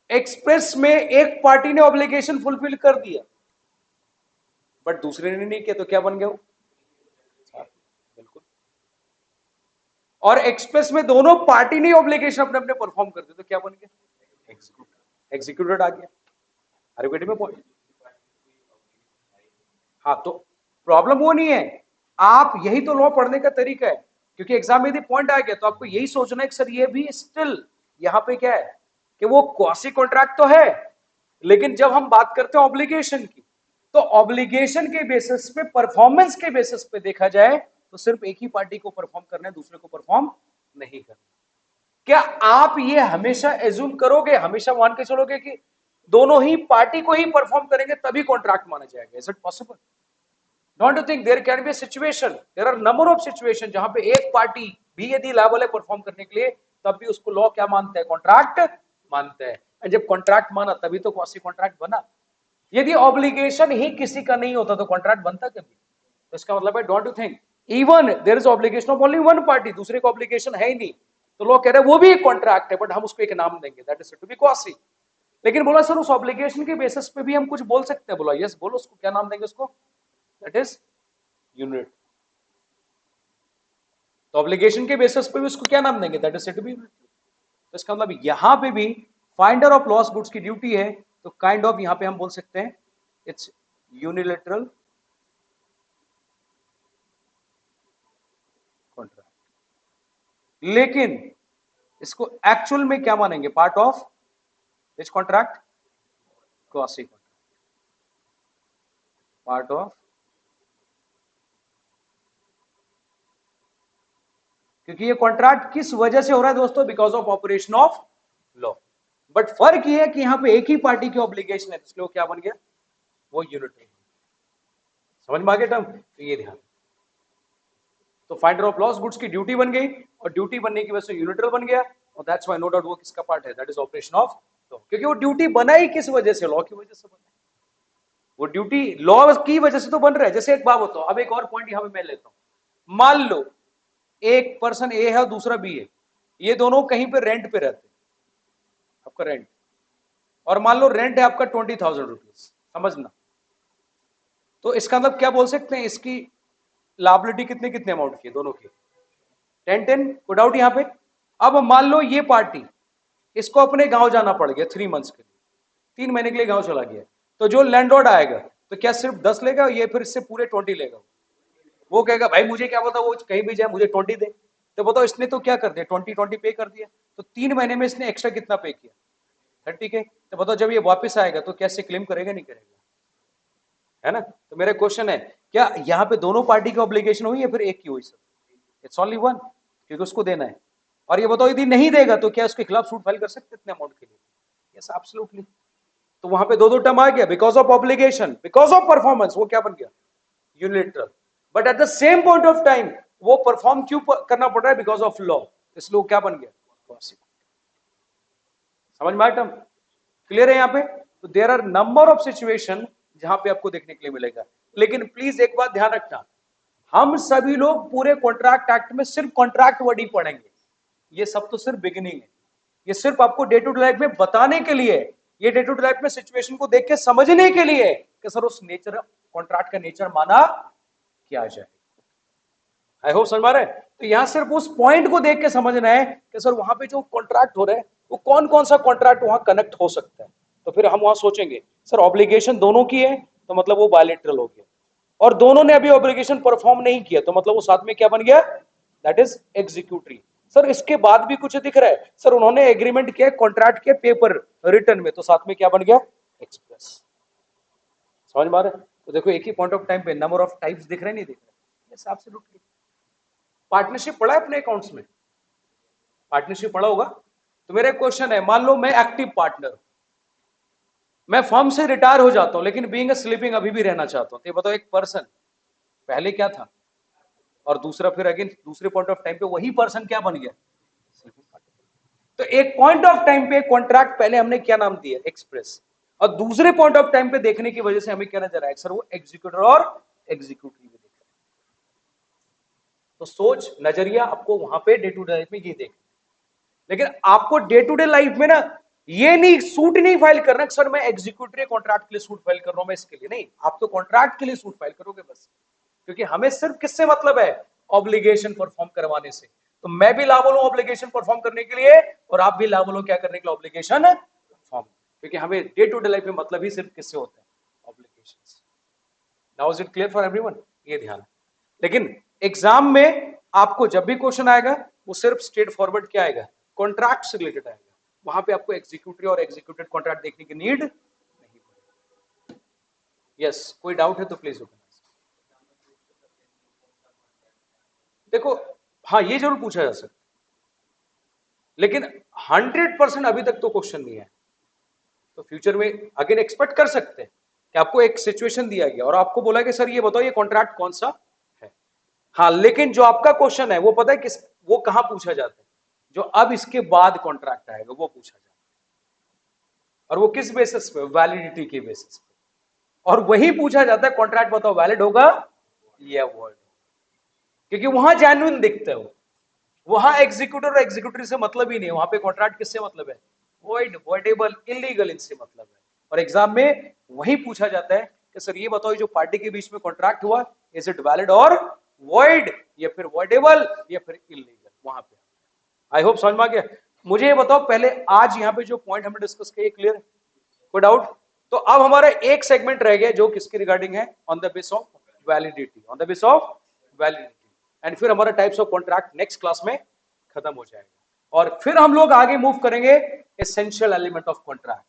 एक्सप्रेस में एक पार्टी ने ऑब्लिगेशन फुलफिल कर दिया बट दूसरे ने नहीं किया, तो क्या बन गया वो? बिल्कुल। और एक्सप्रेस में दोनों पार्टी ने ऑब्लिगेशन अपने अपने परफॉर्म कर दिया, तो क्या बन गया? एग्जीक्यूटेड आ गया। एवरीबॉडी में पॉइंट। हाँ, तो प्रॉब्लम वो नहीं है, आप यही तो लॉ पढ़ने का तरीका है, क्योंकि एग्जाम में यदि पॉइंट आ गया तो आपको यही सोचना है कि सर ये भी स्टिल यहां पे क्या है कि वो क्वासी कॉन्ट्रैक्ट तो है, लेकिन जब हम बात करते हैं ऑब्लिगेशन की, तो ऑब्लिगेशन के बेसिस पे, परफॉर्मेंस के बेसिस पे देखा जाए तो सिर्फ एक ही पार्टी को परफॉर्म करना है, दूसरे को परफॉर्म नहीं करना। क्या आप ये हमेशा एज्यूम करोगे, हमेशा मान के चलोगे कि दोनों ही पार्टी को ही परफॉर्म करेंगे तभी कॉन्ट्रैक्ट माना जाएगा? Is it possible? Don't you think there can be a situation, there are number of situation जहां पे एक पार्टी भी यदि लायबल है परफॉर्म करने के लिए, तब भी उसको लॉ क्या मानता है? कॉन्ट्रैक्ट मानता है। और जब कॉन्ट्रैक्ट माना तभी तो क्वासी कॉन्ट्रैक्ट बना। यदि ऑब्लिगेशन ही किसी का नहीं होता तो कॉन्ट्रैक्ट बनता कभी? तो इसका मतलब है, don't you think even there is obligation of only one party, दूसरे को ऑब्लिगेशन है ही नहीं, तो लॉ कह रहे हैं वो भी एक कॉन्ट्रैक्ट है बट हम उसको एक नाम देंगे, that is to be quasi. लेकिन बोला सर उस ऑब्लिगेशन के बेसिस पे भी हम कुछ बोल सकते हैं। बोला यस, बोलो उसको क्या नाम देंगे उसको, दैट इज यूनिट। तो ऑब्लिगेशन के बेसिस पे भी उसको क्या नाम देंगे, that is said to be unit. तो इसका मतलब यहां पे भी फाइंडर ऑफ लॉस गुड्स की ड्यूटी है, तो काइंड ऑफ यहां पे हम बोल सकते हैं इट्स यूनिलैटरल कॉन्ट्रैक्ट। लेकिन इसको एक्चुअल में क्या मानेंगे, part of which contract, quasi contract, part of, क्योंकि ये कॉन्ट्रैक्ट किस वजह से हो रहा है दोस्तों, because of operation of law. But फर्क ये है कि यहां पे एक ही पार्टी की ऑब्लिगेशन है, इसलिए वो क्या बन गया, वो यूनिट। समझ में आ गया टर्म, तो ये ध्यान। तो फाइंडर ऑफ लॉस गुड्स की ड्यूटी बन गई, और ड्यूटी बनने की वजह से यूनिटरल बन गया, और दैट्स व्हाई नो डाउट वो किसका पार्ट है, that is operation of law. क्योंकि वो ड्यूटी बना ही किस वजह से, लॉ की वजह से बना। वो ड्यूटी लॉ की वजह से तो बन रहा है। जैसे एक बात बताओ, अब एक और पॉइंट यहां पे मैं लेता हूं। मान लो एक पर्सन ए है और दूसरा बी है, ये दोनों कहीं पे रेंट पे रहते हैं, आपका रेंट, और मान लो रेंट है आपका 20,000 रुपीज, समझना। तो इसका मतलब क्या बोल सकते हैं, इसकी लायबिलिटी कितने कितने अमाउंट की है, दोनों की 10-10, कोई डाउट यहां पे। अब मान लो ये पार्टी, इसको अपने गांव जाना पड़ गया 3 मंथ्स के लिए, 3 महीने के लिए गांव चला गया, तो जो लैंडलॉर्ड आएगा तो क्या सिर्फ 10 लेगा, ये फिर इससे पूरे 20 लेगा। वो कहेगा भाई मुझे क्या पता, वो कहीं भी जाए मुझे 20 दे। तो बताओ इसने तो क्या कर दिया, 20 पे कर दिया, तो 3 महीने में इसने एक्स्ट्रा कितना पे किया, 30 के। तो बताओ जब ये वापस आएगा तो कैसे क्लेम करेगा, नहीं करेगा, है ना। तो मेरा क्वेश्चन है, क्या यहाँ पे दोनों पार्टी की ऑब्लिगेशन हुई है, फिर एक की हुई सर, इट्स ओनली वन, क्योंकि उसको देना है। और ये बताओ यदि नहीं देगा तो क्या उसके खिलाफ सूट फाइल कर सकते इतने अमाउंट के लिए, यस एब्सोल्युटली। तो वहां पे दो टर्म आ गया, because of obligation, because of performance, वो क्या बन गया, unilateral. But at the same point of time वो परफॉर्म क्यों करना पड़ रहा है, बिकॉज ऑफ लॉ, इसलिए वो क्या बन गया, समझ में आया टर्म, क्लियर है यहाँ पे। तो there are number of situation जहां पे आपको देखने के लिए मिलेगा। लेकिन प्लीज एक बात ध्यान रखना, हम सभी लोग पूरे कॉन्ट्रैक्ट एक्ट में सिर्फ कॉन्ट्रैक्ट वर्ड ही पढ़ेंगे, ये सब तो सिर्फ बिगिनिंग है, ये सिर्फ आपको डे टू डे लाइफ में बताने के लिए, ये डे टू डे लाइफ में सिचुएशन को देख के समझने के लिए कि सर उस नेचर कॉन्ट्रैक्ट का नेचर माना क्या जाए। आई होप समझ पा रहे हैं। तो यहां सिर्फ उस पॉइंट को देख के समझना है कि सर वहां पे जो कॉन्ट्रैक्ट हो रहा है वो कौन कौन सा कॉन्ट्रैक्ट वहां कनेक्ट हो सकता है। तो फिर हम वहां सोचेंगे सर ऑब्लिगेशन दोनों की है, तो मतलब वो बायलैटरल हो गया, और दोनों ने अभी ऑब्लिगेशन परफॉर्म नहीं किया, तो मतलब वो साथ में क्या बन गया, दैट इज एग्जीक्यूटरी। सर इसके बाद भी कुछ दिख रहा है, सर उन्होंने एग्रीमेंट किया कॉन्ट्रैक्ट के पेपर रिटर्न में, तो साथ में क्या बन गया, एक्सप्रेस। समझ में आ रहा है। तो देखो एक ही पॉइंट ऑफ टाइम पे नंबर ऑफ टाइप्स दिख रहे नहीं दिख रहे, यस एब्सोल्युटली। पार्टनरशिप पढ़ा है अपने अकाउंट्स में, पार्टनरशिप पढ़ा होगा। तो मेरा क्वेश्चन है, मान लो मैं एक्टिव पार्टनर, मैं फर्म से रिटायर हो जाता हूं, लेकिन बीइंग अ स्लीपिंग अभी भी रहना चाहता हूं। तो ये बताओ एक पर्सन पहले क्या था, और दूसरा फिर अगेन दूसरे पॉइंट ऑफ टाइम पे वही पर्सन क्या बन गया, स्लीपिंग पार्टनर। तो एक पॉइंट ऑफ टाइम पे कॉन्ट्रैक्ट पहले हमने क्या नाम दिया, एक्सप्रेस, और दूसरे पॉइंट ऑफ टाइम पे देखने की वजह से हमें क्या नजर आया, सर वो एग्जीक्यूटर और एग्जीक्यूटिव में देख। तो सोच नजरिया आपको वहां पे डे टू डे लाइफ में ये देख, लेकिन आपको डे टू डे लाइफ में ना ये नहीं सूट नहीं फाइल करना सर मैं एग्जीक्यूटिव कॉन्ट्रैक्ट के लिए सूट फाइल कर रहा हूं, मैं इसके लिए नहीं, आप तो कॉन्ट्रैक्ट के लिए सूट फाइल करोगे बस। क्योंकि हमें सिर्फ किससे मतलब है, ऑब्लिगेशन परफॉर्म करवाने से। तो मैं भी लाभुल हूं ऑब्लिगेशन परफॉर्म करने के लिए, और आप भी लाभुल हो क्या करने के लिए, ऑब्लिगेशन परफॉर्म। क्योंकि हमें डे टू डे लाइफ में मतलब ही सिर्फ किससे होता है, obligation. Now is it clear for everyone, ये ध्यान। लेकिन एग्जाम में आपको जब भी क्वेश्चन आएगा वो सिर्फ स्ट्रेट फॉरवर्ड क्या आएगा, कॉन्ट्रैक्ट से रिलेटेड आएगा, वहां पे आपको एग्जीक्यूटिव और एग्जीक्यूटेड कॉन्ट्रैक्ट देखने की नीड नहीं पड़ेगी। यस, कोई डाउट है तो प्लीज ओपन। देखो हाँ ये जरूर पूछा जा सकता, लेकिन 100% अभी तक तो क्वेश्चन नहीं है। तो फ्यूचर में अगेन एक्सपेक्ट कर सकते हैं कि आपको एक सिचुएशन दिया गया और आपको बोला कि सर ये बताओ ये कॉन्ट्रैक्ट कौन सा है। हाँ लेकिन जो आपका क्वेश्चन है वो पता है किस, वो कहां पूछा जाता है, जो अब इसके बाद कॉन्ट्रैक्ट आएगा वो पूछा जाता है, और वो किस बेसिस पे, वैलिडिटी के बेसिस पे। और वही पूछा जाता है कॉन्ट्रैक्ट बताओ वैलिड होगा या वर्ड, क्योंकि वहां जेन्युइन दिखता है वो, वहां एग्जीक्यूटर और एग्जीक्यूटिव से मतलब ही नहीं, वहां पे कॉन्ट्रैक्ट किससे मतलब है, वॉइड, वॉइडेबल, इलीगल इनसे मतलब है। और एग्जाम में वही पूछा जाता है कि सर ये बताओ जो पार्टी के बीच में कॉन्ट्रैक्ट हुआ, इज इट वैलिड और वॉइड, या फिर वॉइडेबल या फिर इलीगल, वहां पे। आई होप समझ में आ गया। मुझे ये बताओ पहले आज यहाँ पे जो पॉइंट हमने डिस्कस किए क्लियर है, कोई डाउट? तो अब हमारा एक सेगमेंट रह गया जो किसके रिगार्डिंग है, on the base of validity, on the base of validity. And फिर हमारा types of contract next class में खत्म हो जाएगा, और फिर हम लोग आगे मूव करेंगे essential element of contract.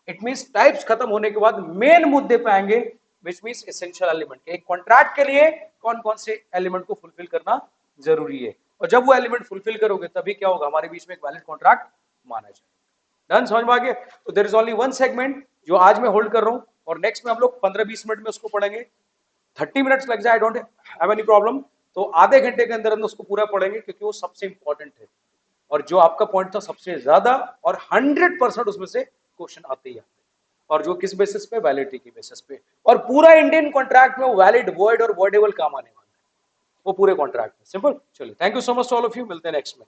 It means types खत्म होने के बाद मेन मुद्दे पे आएंगे, विच मींस एसेंशियल एलिमेंट। एक कॉन्ट्रैक्ट के लिए कौन कौन से एलिमेंट को फुलफिल करना जरूरी है, और जब वो एलिमेंट फुलफिल करोगे तभी क्या होगा, हमारे बीच में एक वैलिड कॉन्ट्रैक्ट माना जाएगा। डन, समझ में आ गया? तो there is only one segment जो आज मैं होल्ड कर रहा हूं, और नेक्स्ट में हम लोग 15-20 मिनट में उसको पढ़ेंगे। 30 मिनट्स लग जाए, I don't have any problem. तो आधे घंटे के अंदर अंदर उसको पूरा पढ़ेंगे, क्योंकि वो सबसे इंपॉर्टेंट है, और जो आपका पॉइंट था सबसे ज्यादा, और 100% उसमें से क्वेश्चन आते ही आते हैं। और जो किस बेसिस पे, वैलिडिटी की बेसिस पे। और पूरा इंडियन कॉन्ट्रैक्ट में वैलिड, वॉइड और वॉइडेबल काम आने वाला है, वो पूरे कॉन्ट्रैक्ट में। सिंपल। चलिए, thank you so much all of you, मिलते हैं नेक्स्ट में।